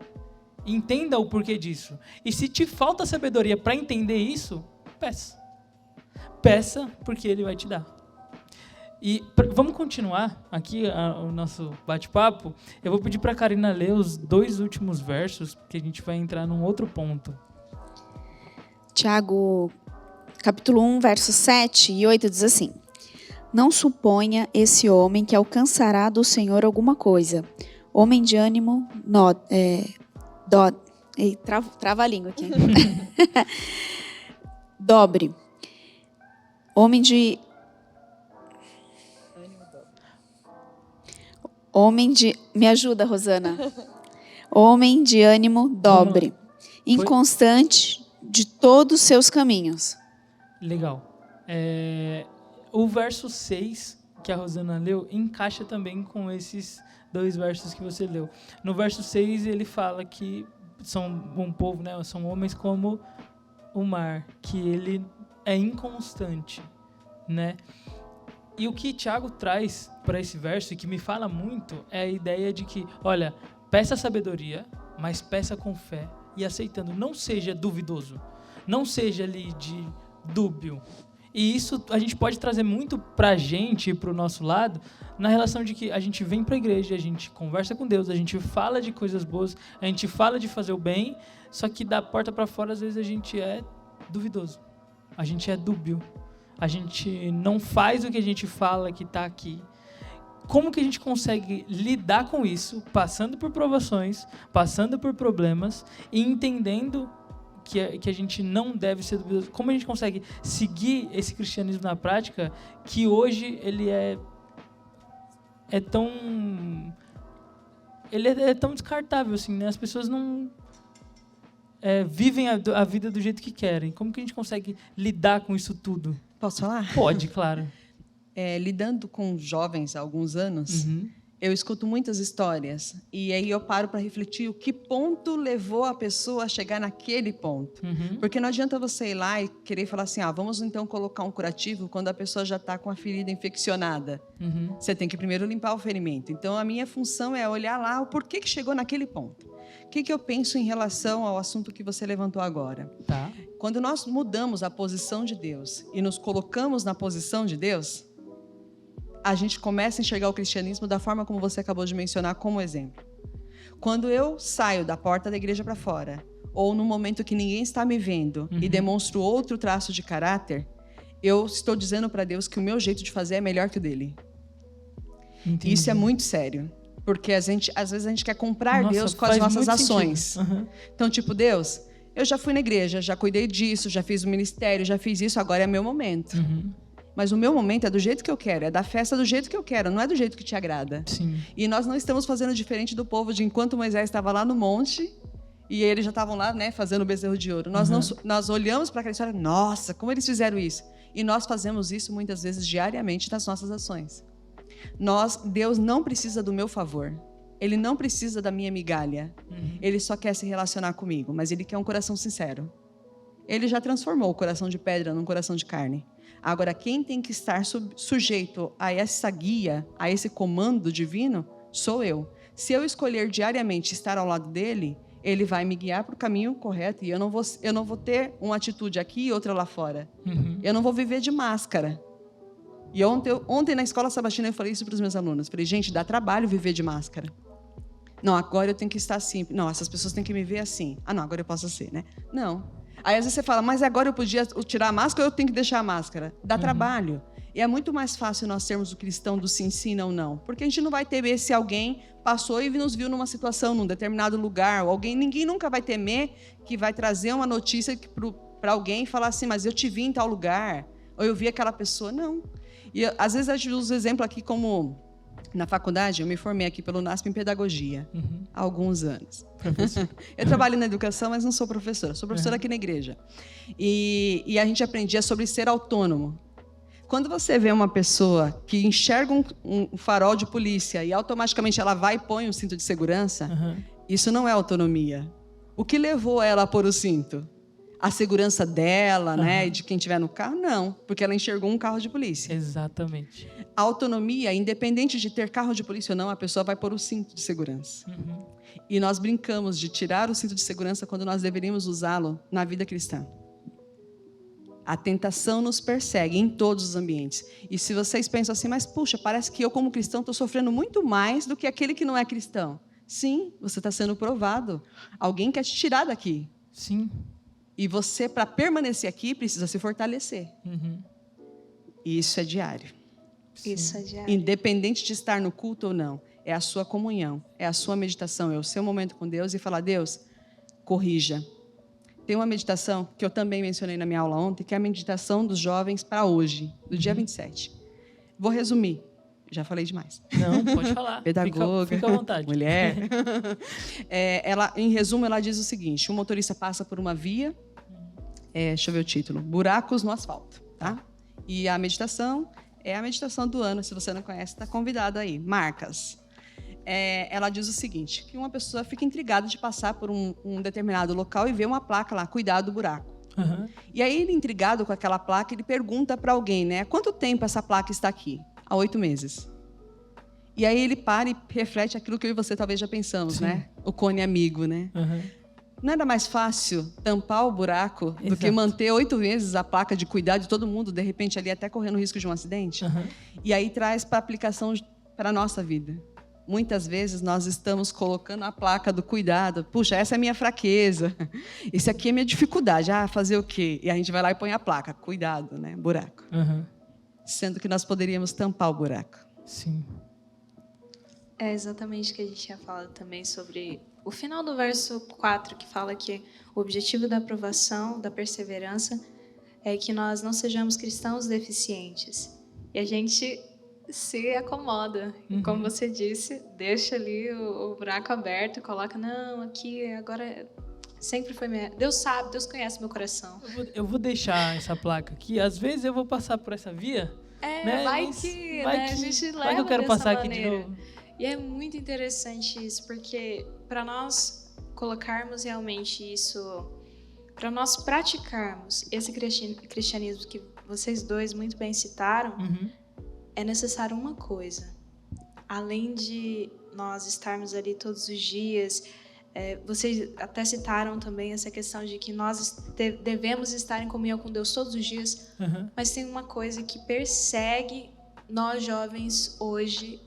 Entenda o porquê disso. E se te falta sabedoria para entender isso, peça. Peça, porque ele vai te dar. E vamos continuar aqui o nosso bate-papo. Eu vou pedir para a Karina ler os 2 últimos versos, porque a gente vai entrar num outro ponto. Tiago, capítulo 1, versos 7 e 8 diz assim: não suponha esse homem que alcançará do Senhor alguma coisa. Homem de ânimo, trava a língua aqui. Dobre. Me ajuda, Rosana. Homem de ânimo dobre. Inconstante de todos os seus caminhos. Legal. O verso 6, que a Rosana leu, encaixa também com esses 2 versos que você leu. No verso 6, ele fala que são um povo, né? São homens como o mar, que ele é inconstante, né? E o que Tiago traz para esse verso, e que me fala muito, é a ideia de que, olha, peça sabedoria, mas peça com fé e aceitando. Não seja duvidoso, não seja ali de dúbio. E isso a gente pode trazer muito pra gente e pro nosso lado, na relação de que a gente vem pra igreja, a gente conversa com Deus, a gente fala de coisas boas, a gente fala de fazer o bem, só que da porta pra fora, às vezes, a gente é duvidoso, a gente é dúbio, a gente não faz o que a gente fala que tá aqui. Como que a gente consegue lidar com isso, passando por provações, passando por problemas e entendendo que a gente não deve ser duvidoso? Como a gente consegue seguir esse cristianismo na prática, que hoje ele é tão... Ele é tão descartável, assim, né? As pessoas não vivem a vida do jeito que querem. Como que a gente consegue lidar com isso tudo? Posso falar? Pode, claro. Lidando com jovens há alguns anos, eu escuto muitas histórias. E aí eu paro para refletir o que ponto levou a pessoa a chegar naquele ponto. Porque não adianta você ir lá e querer falar assim, vamos então colocar um curativo quando a pessoa já está com a ferida infeccionada. Você tem que primeiro limpar o ferimento. Então, a minha função é olhar lá o porquê que chegou naquele ponto. O que eu penso em relação ao assunto que você levantou agora? Tá. Quando nós mudamos a posição de Deus e nos colocamos na posição de Deus, a gente começa a enxergar o cristianismo da forma como você acabou de mencionar como exemplo. Quando eu saio da porta da igreja para fora, ou no momento que ninguém está me vendo e demonstro outro traço de caráter, eu estou dizendo para Deus que o meu jeito de fazer é melhor que o dele. Entendi. Isso é muito sério. Porque às vezes a gente quer comprar Deus com as nossas ações. Então, tipo, Deus, eu já fui na igreja, já cuidei disso, já fiz o ministério, já fiz isso, agora é meu momento. Mas o meu momento é do jeito que eu quero, é da festa do jeito que eu quero, não é do jeito que te agrada. Sim. E nós não estamos fazendo diferente do povo de enquanto Moisés estava lá no monte e eles já estavam lá, né, fazendo o bezerro de ouro. Nós olhamos para aquela história, nossa, como eles fizeram isso? E nós fazemos isso muitas vezes diariamente nas nossas ações. Deus não precisa do meu favor. Ele não precisa da minha migalha. Ele só quer se relacionar comigo, mas ele quer um coração sincero. Ele já transformou o coração de pedra num coração de carne. Agora, quem tem que estar sujeito a essa guia, a esse comando divino, sou eu. Se eu escolher diariamente estar ao lado dele, ele vai me guiar para o caminho correto e eu não vou ter uma atitude aqui e outra lá fora. Eu não vou viver de máscara. E ontem na escola sabatina eu falei isso para os meus alunos. Falei, gente, dá trabalho viver de máscara. Não, agora eu tenho que estar assim. Não, essas pessoas têm que me ver assim. Não, agora eu posso ser, né? Não. Aí às vezes você fala, mas agora eu podia tirar a máscara ou eu tenho que deixar a máscara? Dá trabalho. E é muito mais fácil nós sermos o cristão do sim, sim, não, não. Porque a gente não vai temer se alguém passou e nos viu numa situação, num determinado lugar. Ninguém nunca vai temer que vai trazer uma notícia para alguém e falar assim, mas eu te vi em tal lugar. Ou eu vi aquela pessoa. Não. E às vezes a gente usa o exemplo aqui como... Na faculdade, eu me formei aqui pelo NASP em pedagogia, há alguns anos. Eu trabalho na educação, mas não sou professora. Sou professora aqui na igreja. E a gente aprendia sobre ser autônomo. Quando você vê uma pessoa que enxerga um farol de polícia e automaticamente ela vai e põe um cinto de segurança, isso não é autonomia. O que levou ela a pôr o cinto? A segurança dela, né, e de quem estiver no carro? Não, porque ela enxergou um carro de polícia. Exatamente. A autonomia, independente de ter carro de polícia ou não, a pessoa vai pôr o cinto de segurança. E nós brincamos de tirar o cinto de segurança quando nós deveríamos usá-lo na vida cristã. A tentação nos persegue em todos os ambientes. E se vocês pensam assim, mas puxa, parece que eu como cristão estou sofrendo muito mais do que aquele que não é cristão. Sim, você está sendo provado. Alguém quer te tirar daqui. Sim. E você, para permanecer aqui, precisa se fortalecer. E isso é diário. Sim. Isso é diário. Independente de estar no culto ou não, é a sua comunhão, é a sua meditação, é o seu momento com Deus e falar, Deus, corrija. Tem uma meditação que eu também mencionei na minha aula ontem, que é a meditação dos jovens para hoje, do dia 27. Vou resumir. Já falei demais. Não, pode falar. Pedagoga, fica à vontade. Mulher. Em resumo, ela diz o seguinte, um motorista passa por uma via, deixa eu ver o título, buracos no asfalto. Tá? E a meditação é a meditação do ano, se você não conhece, está convidado aí. Marcas. ela diz o seguinte, que uma pessoa fica intrigada de passar por um determinado local e vê uma placa lá, cuidado do buraco. Uhum. E aí, ele, intrigado com aquela placa, ele pergunta para alguém, né? Há quanto tempo essa placa está aqui? Há 8 meses. E aí ele para e reflete aquilo que eu e você talvez já pensamos, Sim. né? O cone amigo, né? Uhum. Não era mais fácil tampar o buraco do Exato. que manter 8 meses a placa de cuidado de todo mundo, de repente ali até correndo o risco de um acidente? Uhum. E aí traz para aplicação para a nossa vida. Muitas vezes nós estamos colocando a placa do cuidado. Puxa, essa é a minha fraqueza. Isso aqui é minha dificuldade. Ah, fazer o quê? E a gente vai lá e põe a placa. Cuidado, né? Buraco. Uhum. Sendo que nós poderíamos tampar o buraco. Sim. É exatamente o que a gente tinha falado também sobre o final do verso 4, que fala que o objetivo da aprovação, da perseverança, é que nós não sejamos cristãos deficientes. E a gente se acomoda. Uhum. Como você disse, deixa ali o buraco aberto, coloca, não, aqui, agora sempre foi minha... Deus sabe, Deus conhece meu coração. Eu vou deixar essa placa aqui. Às vezes eu vou passar por essa via. Né? Vai Mas que, vai né, que- a gente leva vai que eu quero dessa passar maneira. aqui de novo. E é muito interessante isso, porque para nós colocarmos realmente isso, para nós praticarmos esse cristianismo que vocês dois muito bem citaram, Uhum. é necessário uma coisa. Além de nós estarmos ali todos os dias, vocês até citaram também essa questão de que nós devemos estar em comunhão com Deus todos os dias, Uhum. mas tem uma coisa que persegue nós jovens hoje,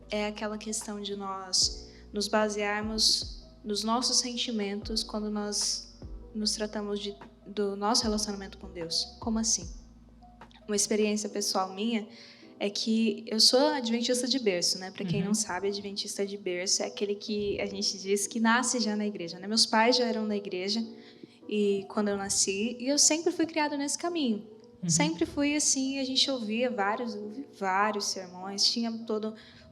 é aquela questão de nós nos basearmos nos nossos sentimentos quando nós nos tratamos do nosso relacionamento com Deus. Como assim? Uma experiência pessoal minha é que eu sou adventista de berço, né? Para quem não sabe, adventista de berço é aquele que a gente diz que nasce já na igreja, né? Meus pais já eram na igreja e quando eu nasci, e eu sempre fui criada nesse caminho. Sempre fui assim, a gente ouvia vários sermões,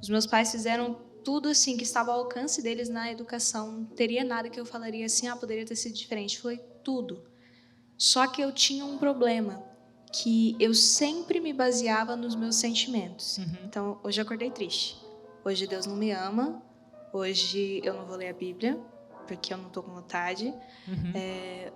os meus pais fizeram tudo assim que estava ao alcance deles na educação, não teria nada que eu falaria assim, poderia ter sido diferente, foi tudo. Só que eu tinha um problema, que eu sempre me baseava nos meus sentimentos. Então, hoje eu acordei triste. Hoje Deus não me ama, hoje eu não vou ler a Bíblia, porque eu não estou com vontade.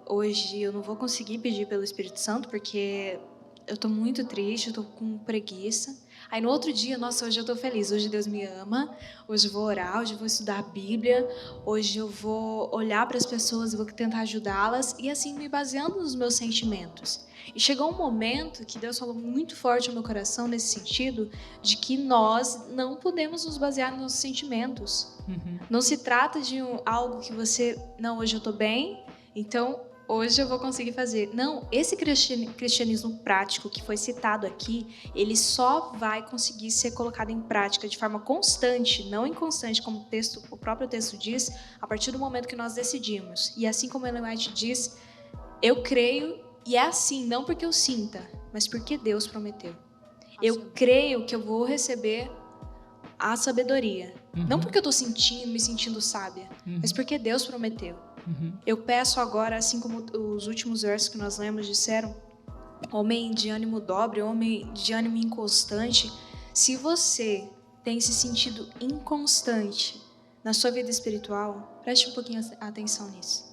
Hoje eu não vou conseguir pedir pelo Espírito Santo, porque eu estou muito triste, eu estou com preguiça. Aí no outro dia, nossa, hoje eu estou feliz, hoje Deus me ama, hoje eu vou orar, hoje eu vou estudar a Bíblia, hoje eu vou olhar para as pessoas e vou tentar ajudá-las, e assim me baseando nos meus sentimentos. E chegou um momento que Deus falou muito forte no meu coração nesse sentido, de que nós não podemos nos basear nos nossos sentimentos. Não se trata de algo que você, não, hoje eu estou bem, então hoje eu vou conseguir fazer. Não, esse cristianismo prático que foi citado aqui, ele só vai conseguir ser colocado em prática de forma constante, não inconstante, como o próprio texto diz, a partir do momento que nós decidimos. E assim como Ellen White diz, eu creio, e é assim, não porque eu sinta, mas porque Deus prometeu. Eu creio que eu vou receber a sabedoria. Não porque eu estou me sentindo sábia, mas porque Deus prometeu. Eu peço agora, assim como os últimos versos que nós lemos disseram, homem de ânimo dobre, homem de ânimo inconstante, se você tem se sentido inconstante na sua vida espiritual, preste um pouquinho atenção nisso.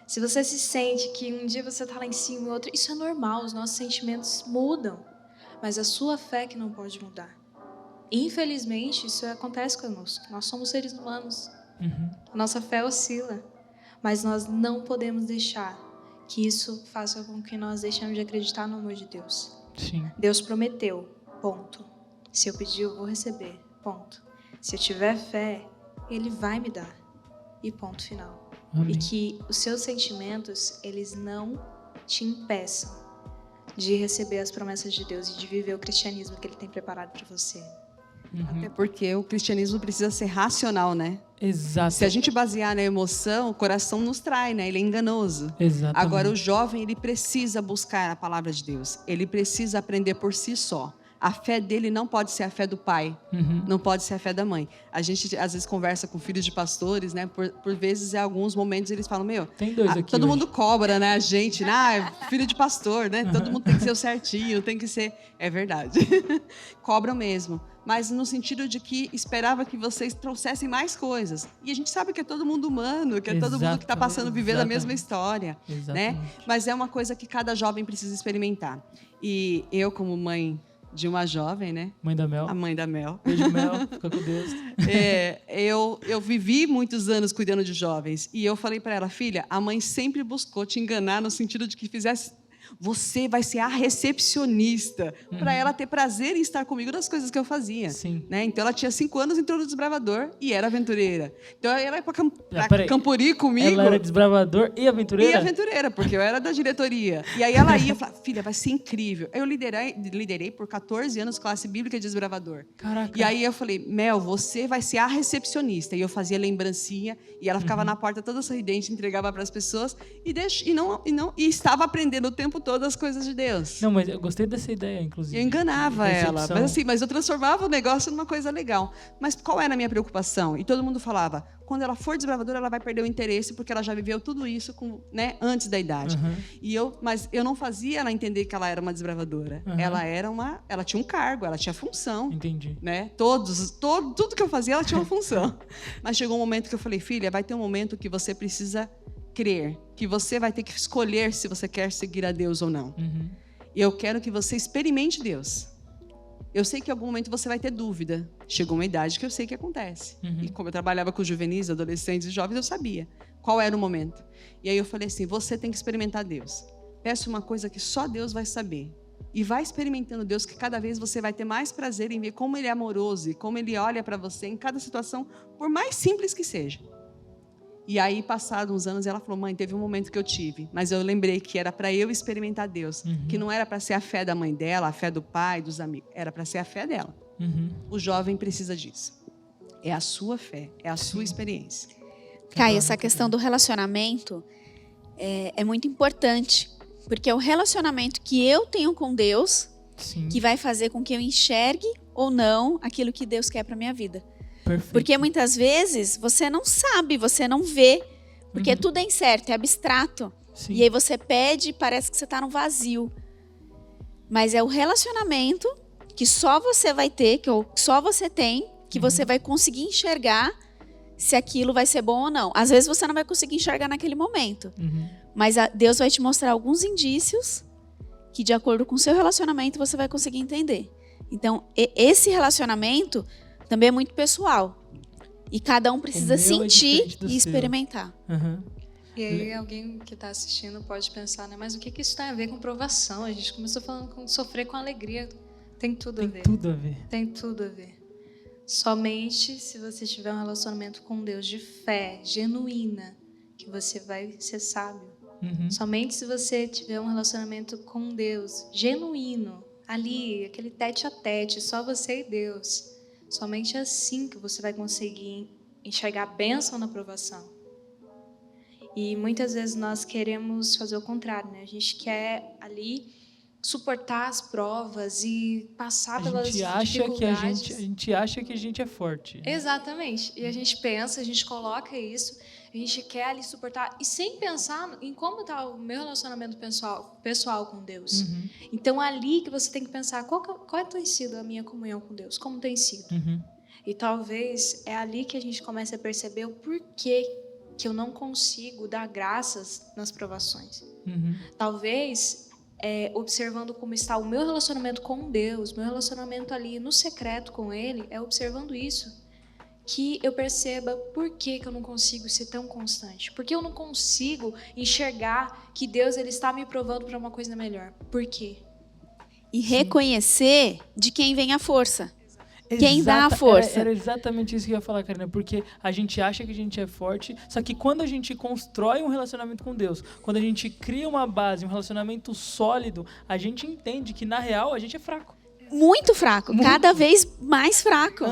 Se você se sente que um dia você está lá em cima e outro, isso é normal, os nossos sentimentos mudam, mas a sua fé que não pode mudar. Infelizmente, isso acontece conosco. Nós somos seres humanos. A nossa fé oscila. Mas nós não podemos deixar que isso faça com que nós deixemos de acreditar no amor de Deus. Sim. Deus prometeu, ponto. Se eu pedir, eu vou receber, ponto. Se eu tiver fé, Ele vai me dar. E ponto final. Amém. E que os seus sentimentos, eles não te impeçam de receber as promessas de Deus e de viver o cristianismo que Ele tem preparado para você. Até porque o cristianismo precisa ser racional, né? Exato. Se a gente basear na emoção, o coração nos trai, né? Ele é enganoso. Exatamente. Agora, o jovem, ele precisa buscar a palavra de Deus. Ele precisa aprender por si só. A fé dele não pode ser a fé do pai, não pode ser a fé da mãe. A gente, às vezes, conversa com filhos de pastores, né? Por vezes, em alguns momentos, eles falam, tem dois aqui todo hoje. mundo cobra, né? A gente, filho de pastor, né? Todo mundo tem que ser o certinho, tem que ser... É verdade. Cobram mesmo. Mas no sentido de que esperava que vocês trouxessem mais coisas. E a gente sabe que é todo mundo humano, que é todo mundo que está passando, vivendo a mesma história. Né? Mas é uma coisa que cada jovem precisa experimentar. E eu, como mãe de uma jovem, né? Mãe da Mel. A mãe da Mel. Beijo, Mel. Fica com Deus. Eu vivi muitos anos cuidando de jovens. E eu falei para ela, filha, a mãe sempre buscou te enganar no sentido de que fizesse... Você vai ser a recepcionista, para ela ter prazer em estar comigo nas coisas que eu fazia. Sim. Né? Então, ela tinha 5 anos, entrou no desbravador e era aventureira. Então, ela ia para Campuri comigo. Ela era desbravador e aventureira? E aventureira, porque eu era da diretoria. E aí ela ia falar, filha, vai ser incrível. Eu liderei por 14 anos classe bíblica de desbravador. Caraca. E aí eu falei, Mel, você vai ser a recepcionista. E eu fazia lembrancinha, e ela ficava na porta toda sorridente, entregava para as pessoas, e estava aprendendo o tempo todo as coisas de Deus. Não, mas eu gostei dessa ideia, inclusive. Eu enganava ela, mas eu transformava o negócio numa coisa legal. Mas qual era a minha preocupação? E todo mundo falava, quando ela for desbravadora, ela vai perder o interesse, porque ela já viveu tudo isso antes da idade. Mas eu não fazia ela entender que ela era uma desbravadora. Ela tinha um cargo, ela tinha função. Entendi. Né? Tudo que eu fazia, ela tinha uma função. Mas chegou um momento que eu falei, filha, vai ter um momento que você precisa crer, que você vai ter que escolher se você quer seguir a Deus ou não. E eu quero que você experimente Deus. Eu sei que em algum momento você vai ter dúvida. Chegou uma idade que eu sei que acontece. E como eu trabalhava com juvenis, adolescentes e jovens, eu sabia qual era o momento. E aí eu falei assim, você tem que experimentar Deus. Peça uma coisa que só Deus vai saber. E vai experimentando Deus, que cada vez você vai ter mais prazer em ver como Ele é amoroso e como Ele olha para você em cada situação, por mais simples que seja. E aí, passados uns anos, ela falou, mãe, teve um momento que eu tive, mas eu lembrei que era para eu experimentar Deus, que não era para ser a fé da mãe dela, a fé do pai, dos amigos, era para ser a fé dela. O jovem precisa disso. É a sua fé, é a sua experiência. Caio, essa questão do relacionamento é muito importante, porque é o relacionamento que eu tenho com Deus que vai fazer com que eu enxergue ou não aquilo que Deus quer para minha vida. Perfeito. Porque muitas vezes você não sabe, você não vê, porque tudo é incerto, é abstrato. Sim. E aí você pede e parece que você está no vazio. Mas é o relacionamento que só você vai ter, que só você tem, que você vai conseguir enxergar se aquilo vai ser bom ou não. Às vezes você não vai conseguir enxergar naquele momento. Mas Deus vai te mostrar alguns indícios que, de acordo com o seu relacionamento, você vai conseguir entender. Então, esse relacionamento também é muito pessoal. E cada um precisa sentir e experimentar. E aí alguém que está assistindo pode pensar, né? Mas o que isso tem a ver com provação? A gente começou falando com sofrer com alegria. Tem tudo a ver. Tem tudo a ver. Tem tudo a ver. Somente se você tiver um relacionamento com Deus de fé genuína, que você vai ser sábio. Somente se você tiver um relacionamento com Deus genuíno, ali, aquele tete a tete, só você e Deus. Somente assim que você vai conseguir enxergar a bênção na provação. E muitas vezes nós queremos fazer o contrário, né? A gente quer ali suportar as provas e passar pelas dificuldades. A gente acha que a gente é forte. Exatamente. E a gente pensa, a gente coloca isso, a gente quer ali suportar, e sem pensar em como está o meu relacionamento pessoal com Deus. Então, ali que você tem que pensar, qual tem sido a minha comunhão com Deus? Como tem sido? E talvez é ali que a gente comece a perceber o porquê que eu não consigo dar graças nas provações. Talvez, observando como está o meu relacionamento com Deus, meu relacionamento ali no secreto com Ele, observando isso, que eu perceba por que eu não consigo ser tão constante. Por que eu não consigo enxergar que Deus ele está me provando para uma coisa melhor. Por quê? E reconhecer de quem vem a força. Quem dá a força. Era exatamente isso que eu ia falar, Karina, porque a gente acha que a gente é forte, só que quando a gente constrói um relacionamento com Deus, quando a gente cria uma base, um relacionamento sólido, a gente entende que, na real, a gente é fraco. Muito fraco, cada vez mais fraco.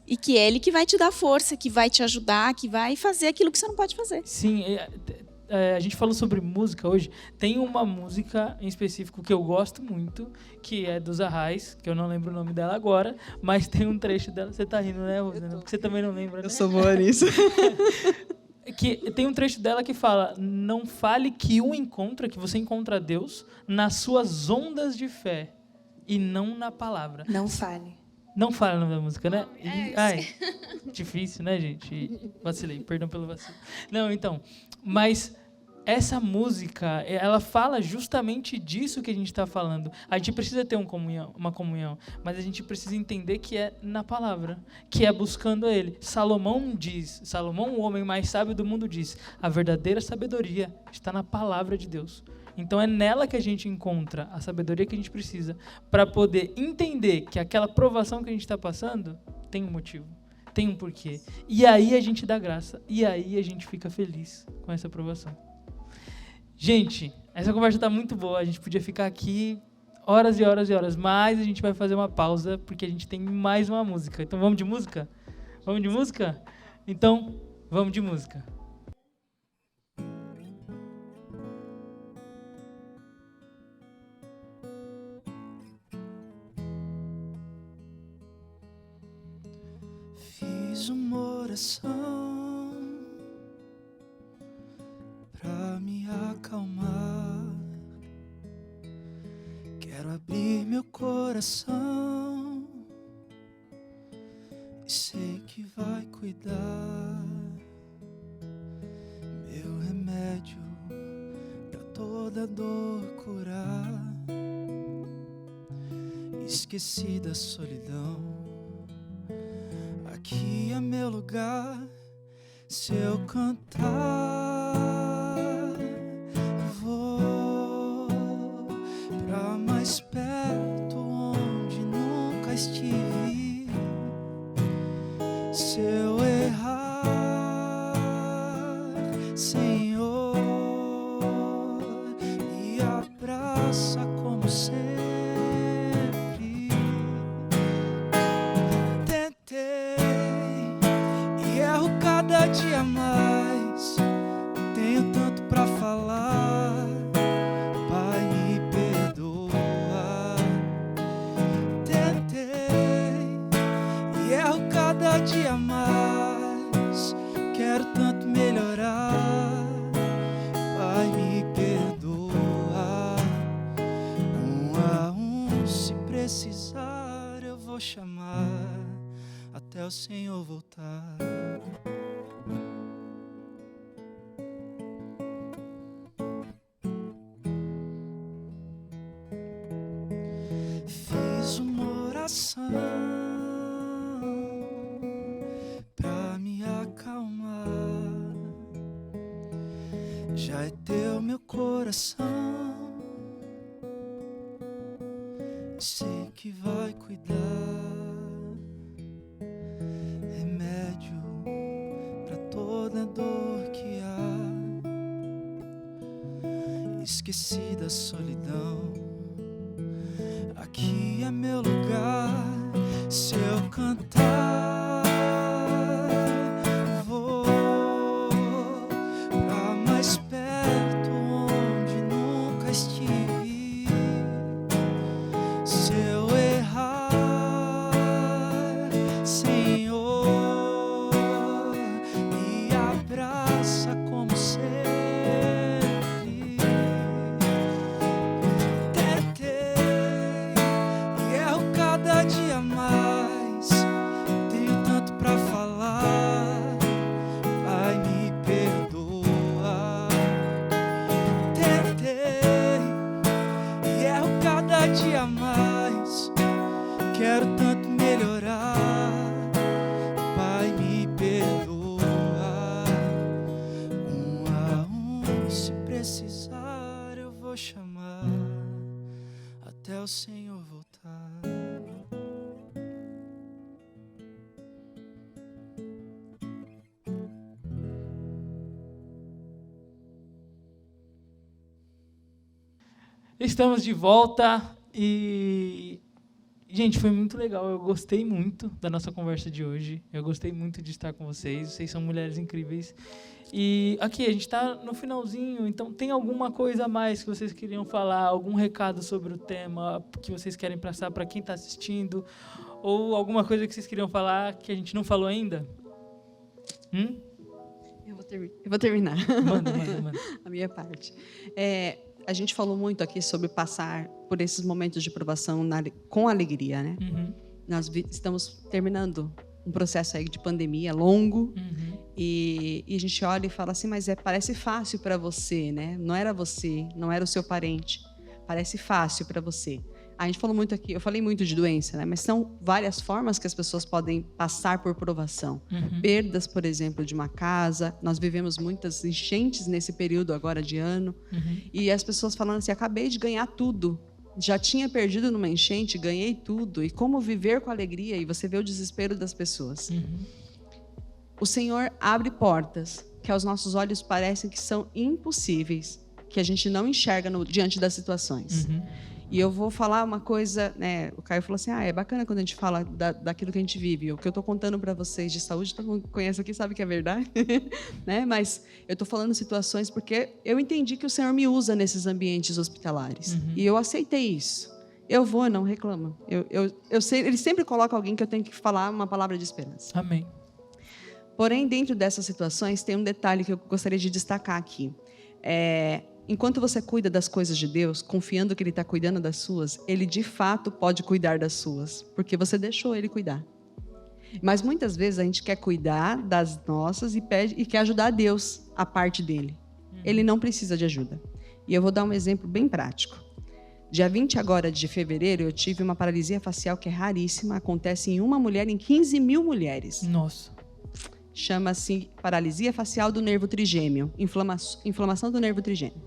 E que é Ele que vai te dar força, que vai te ajudar, que vai fazer aquilo que você não pode fazer. Sim, a gente falou sobre música hoje. Tem uma música em específico que eu gosto muito, que é dos Arraiz, que eu não lembro o nome dela agora, mas tem um trecho dela. Você tá rindo, né, Rosana? Porque você também não lembra, né? Eu sou boa nisso. Que tem um trecho dela que fala: não fale que que você encontra Deus nas suas ondas de fé e não na palavra. Não fale. Não fala o nome da música, né? É, Ai, difícil, né, gente? Vacilei, perdão pelo vacilo. Não, então, mas essa música, ela fala justamente disso que a gente está falando. A gente precisa ter uma comunhão, mas a gente precisa entender que é na palavra, que é buscando Ele. Salomão, o homem mais sábio do mundo, diz: a verdadeira sabedoria está na palavra de Deus. Então é nela que a gente encontra a sabedoria que a gente precisa para poder entender que aquela provação que a gente está passando tem um motivo, tem um porquê. E aí a gente dá graça, e aí a gente fica feliz com essa provação. Gente, essa conversa está muito boa, a gente podia ficar aqui horas e horas e horas, mas a gente vai fazer uma pausa porque a gente tem mais uma música. Então vamos de música? Vamos de música? Então, vamos de música. Fiz uma oração pra me acalmar. Quero abrir meu coração e sei que vai cuidar. Meu remédio pra toda dor curar. Esqueci da solidão. Aqui é meu lugar. Se eu cantar, vou pra mais perto onde nunca estive. Se eu errar, Senhor, me abraça como sempre. Cada dia mais, tenho tanto pra falar. Pai, me perdoa. Tentei e erro cada dia mais. Quero tanto melhorar. Pai, me perdoa. Um a um, se precisar, eu vou chamar até o Senhor voltar. Fiz uma oração pra me acalmar. Já é teu meu coração, sei que vai cuidar. Remédio pra toda dor que há. Esqueci da solidão. Aqui é meu lugar. Se eu cantar, vou pra mais perto onde nunca estive. Se eu errar, Senhor, me abraça como sempre. Cada dia mais, tenho tanto pra falar. Pai, me perdoa. Tentei e erro cada dia mais. Quero tanto melhorar. Pai, me perdoa. Um a um, se precisar, eu vou chamar até o Senhor voltar. Estamos de volta e gente, foi muito legal. Eu gostei muito da nossa conversa de hoje. Eu gostei muito de estar com vocês. Vocês são mulheres incríveis. E aqui, a gente está no finalzinho, então tem alguma coisa a mais que vocês queriam falar? Algum recado sobre o tema que vocês querem passar para quem está assistindo? Ou alguma coisa que vocês queriam falar que a gente não falou ainda? Eu vou terminar. Manda. A minha parte. A gente falou muito aqui sobre passar por esses momentos de provação com alegria, né? Uhum. Nós estamos terminando um processo aí de pandemia longo, e a gente olha e fala assim, mas parece fácil para você, né? Não era você, não era o seu parente. Parece fácil para você. A gente falou muito aqui, eu falei muito de doença, né? Mas são várias formas que as pessoas podem passar por provação. Perdas, por exemplo, de uma casa. Nós vivemos muitas enchentes nesse período agora de ano. E as pessoas falando assim, acabei de ganhar tudo. Já tinha perdido numa enchente, ganhei tudo. E como viver com alegria? E você vê o desespero das pessoas. O Senhor abre portas que aos nossos olhos parecem que são impossíveis, que a gente não enxerga diante das situações. E eu vou falar uma coisa, né? O Caio falou assim, é bacana quando a gente fala daquilo que a gente vive. O que eu estou contando para vocês de saúde, todo mundo que conhece aqui sabe que é verdade. Né? Mas eu estou falando situações porque eu entendi que o Senhor me usa nesses ambientes hospitalares. E eu aceitei isso. Eu vou, não reclamo. Eu sei, ele sempre coloca alguém que eu tenho que falar uma palavra de esperança. Amém. Porém, dentro dessas situações, tem um detalhe que eu gostaria de destacar aqui. Enquanto você cuida das coisas de Deus, confiando que Ele está cuidando das suas, Ele de fato pode cuidar das suas, porque você deixou Ele cuidar. Mas muitas vezes a gente quer cuidar das nossas e quer ajudar a Deus, a parte dele. Ele não precisa de ajuda. E eu vou dar um exemplo bem prático. Dia 20 agora de fevereiro, eu tive uma paralisia facial que é raríssima, acontece em uma mulher em 15 mil mulheres. Nossa. Chama-se paralisia facial do nervo trigêmeo, inflamação do nervo trigêmeo.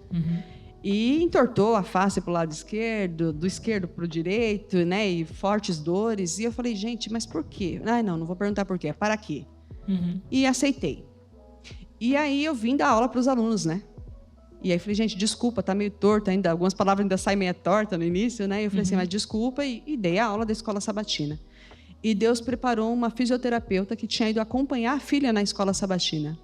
E entortou a face para o lado esquerdo, do esquerdo para o direito, né? E fortes dores. E eu falei, gente, mas por quê? Não vou perguntar por quê, para quê? E aceitei. E aí eu vim dar aula para os alunos, né? E aí falei, gente, desculpa, tá meio torto ainda, algumas palavras ainda saem meio torta no início, né? E eu falei assim, mas desculpa, e dei a aula da escola sabatina. E Deus preparou uma fisioterapeuta que tinha ido acompanhar a filha na escola sabatina.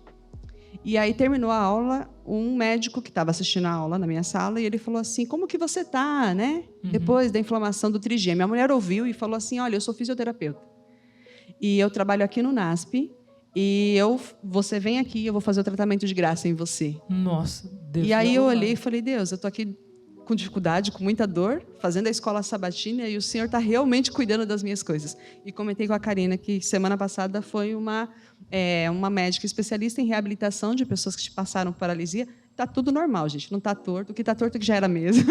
E aí terminou a aula, um médico que estava assistindo a aula na minha sala, e ele falou assim, como que você tá, né? Depois da inflamação do trigêmeo. A mulher ouviu e falou assim, olha, eu sou fisioterapeuta. E eu trabalho aqui no NASP, e você vem aqui, eu vou fazer o tratamento de graça em você. Nossa, Deus. E aí eu olhei e falei, Deus, eu tô aqui com dificuldade, com muita dor, fazendo a escola sabatina, e o Senhor está realmente cuidando das minhas coisas. E comentei com a Karina que semana passada foi uma médica especialista em reabilitação de pessoas que passaram por paralisia. Está tudo normal, gente, não está torto. O que está torto é que já era mesmo.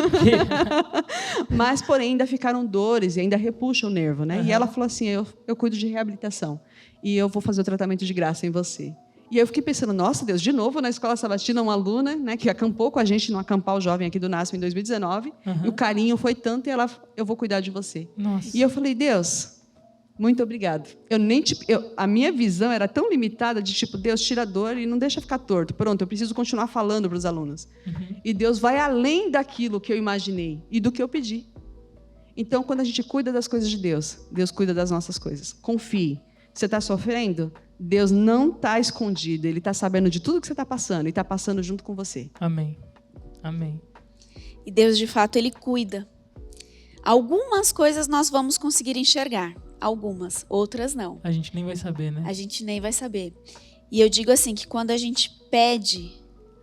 Mas, porém, ainda ficaram dores e ainda repuxa o nervo, né? E ela falou assim, eu cuido de reabilitação e eu vou fazer o tratamento de graça em você. E eu fiquei pensando, nossa, Deus, de novo na escola sabatina, uma aluna, né, que acampou com a gente no Acampar o Jovem aqui do NASP em 2019, e o carinho foi tanto, e eu vou cuidar de você. Nossa. E eu falei, Deus, muito obrigado. A minha visão era tão limitada de tipo, Deus, tira a dor e não deixa ficar torto. Pronto, eu preciso continuar falando para os alunos. E Deus vai além daquilo que eu imaginei e do que eu pedi. Então, quando a gente cuida das coisas de Deus, Deus cuida das nossas coisas. Confie. Você está sofrendo? Deus não está escondido. Ele está sabendo de tudo que você está passando e está passando junto com você. Amém. Amém. E Deus, de fato, Ele cuida. Algumas coisas nós vamos conseguir enxergar. Algumas. Outras não. A gente nem vai saber, né? A gente nem vai saber. E eu digo assim, que quando a gente pede,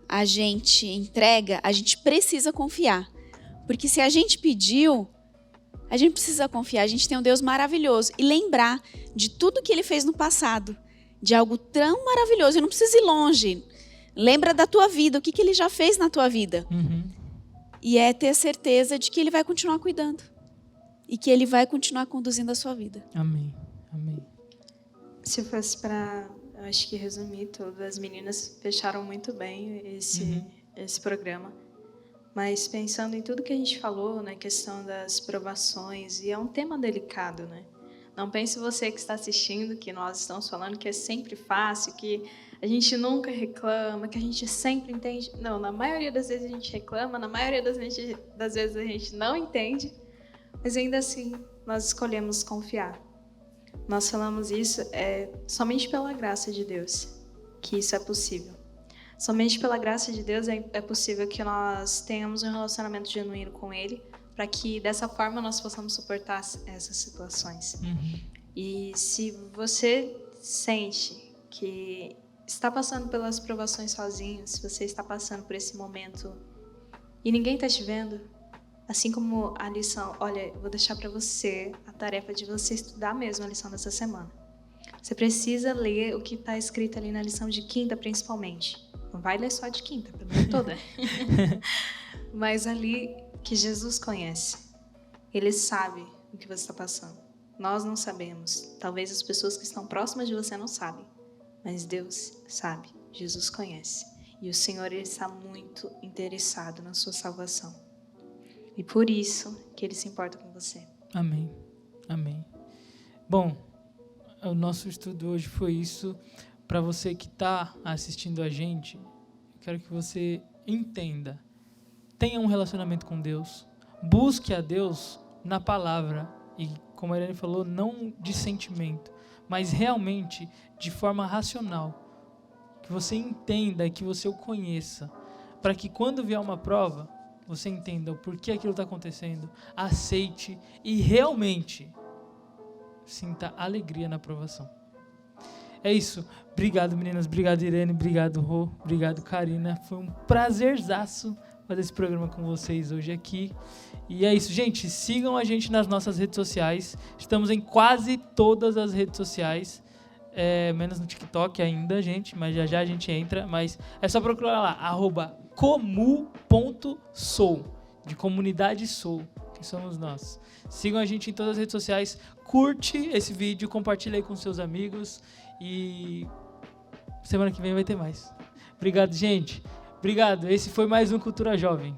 a gente entrega, a gente precisa confiar. Porque se a gente pediu, a gente precisa confiar. A gente tem um Deus maravilhoso. E lembrar de tudo que Ele fez no passado. De algo tão maravilhoso. E não precisa ir longe. Lembra da tua vida. O que Ele já fez na tua vida. E é ter certeza de que Ele vai continuar cuidando. E que Ele vai continuar conduzindo a sua vida. Amém. Amém. Se fosse para, acho que resumir tudo, as meninas fecharam muito bem esse programa. Mas pensando em tudo que a gente falou, né, questão das provações, e é um tema delicado, né? Não pense você que está assistindo, que nós estamos falando que é sempre fácil, que a gente nunca reclama, que a gente sempre entende. Não, na maioria das vezes a gente reclama, na maioria das vezes a gente não entende, mas ainda assim nós escolhemos confiar. Nós falamos isso somente pela graça de Deus, que isso é possível. Somente pela graça de Deus é possível que nós tenhamos um relacionamento genuíno com Ele, para que dessa forma nós possamos suportar essas situações. E se você sente que está passando pelas provações sozinho, se você está passando por esse momento e ninguém está te vendo, assim como a lição, olha, eu vou deixar para você a tarefa de você estudar mesmo a lição dessa semana. Você precisa ler o que está escrito ali na lição de quinta, principalmente. Não vai ler só de quinta, para ler toda. Mas ali que Jesus conhece. Ele sabe o que você está passando. Nós não sabemos. Talvez as pessoas que estão próximas de você não sabem. Mas Deus sabe. Jesus conhece. E o Senhor, Ele está muito interessado na sua salvação. E por isso que Ele se importa com você. Amém. Amém. Bom, o nosso estudo hoje foi isso. Para você que está assistindo a gente, eu quero que você entenda. Tenha um relacionamento com Deus. Busque a Deus na palavra. E, como a Irene falou, não de sentimento, mas realmente de forma racional. Que você entenda e que você o conheça. Para que quando vier uma prova, você entenda o porquê aquilo está acontecendo, aceite e realmente sinta alegria na aprovação. É isso. Obrigado, meninas. Obrigado, Irene. Obrigado, Rô. Obrigado, Karina. Foi um prazerzaço fazer esse programa com vocês hoje aqui. E é isso, gente. Sigam a gente nas nossas redes sociais. Estamos em quase todas as redes sociais. Menos no TikTok ainda, gente. Mas já já a gente entra. Mas é só procurar lá. @comu.sou. De Comunidade Sou. Que somos nós. Sigam a gente em todas as redes sociais. Curte esse vídeo. Compartilha aí com seus amigos. E semana que vem vai ter mais. Obrigado, gente. Obrigado. Esse foi mais um Cultura Jovem.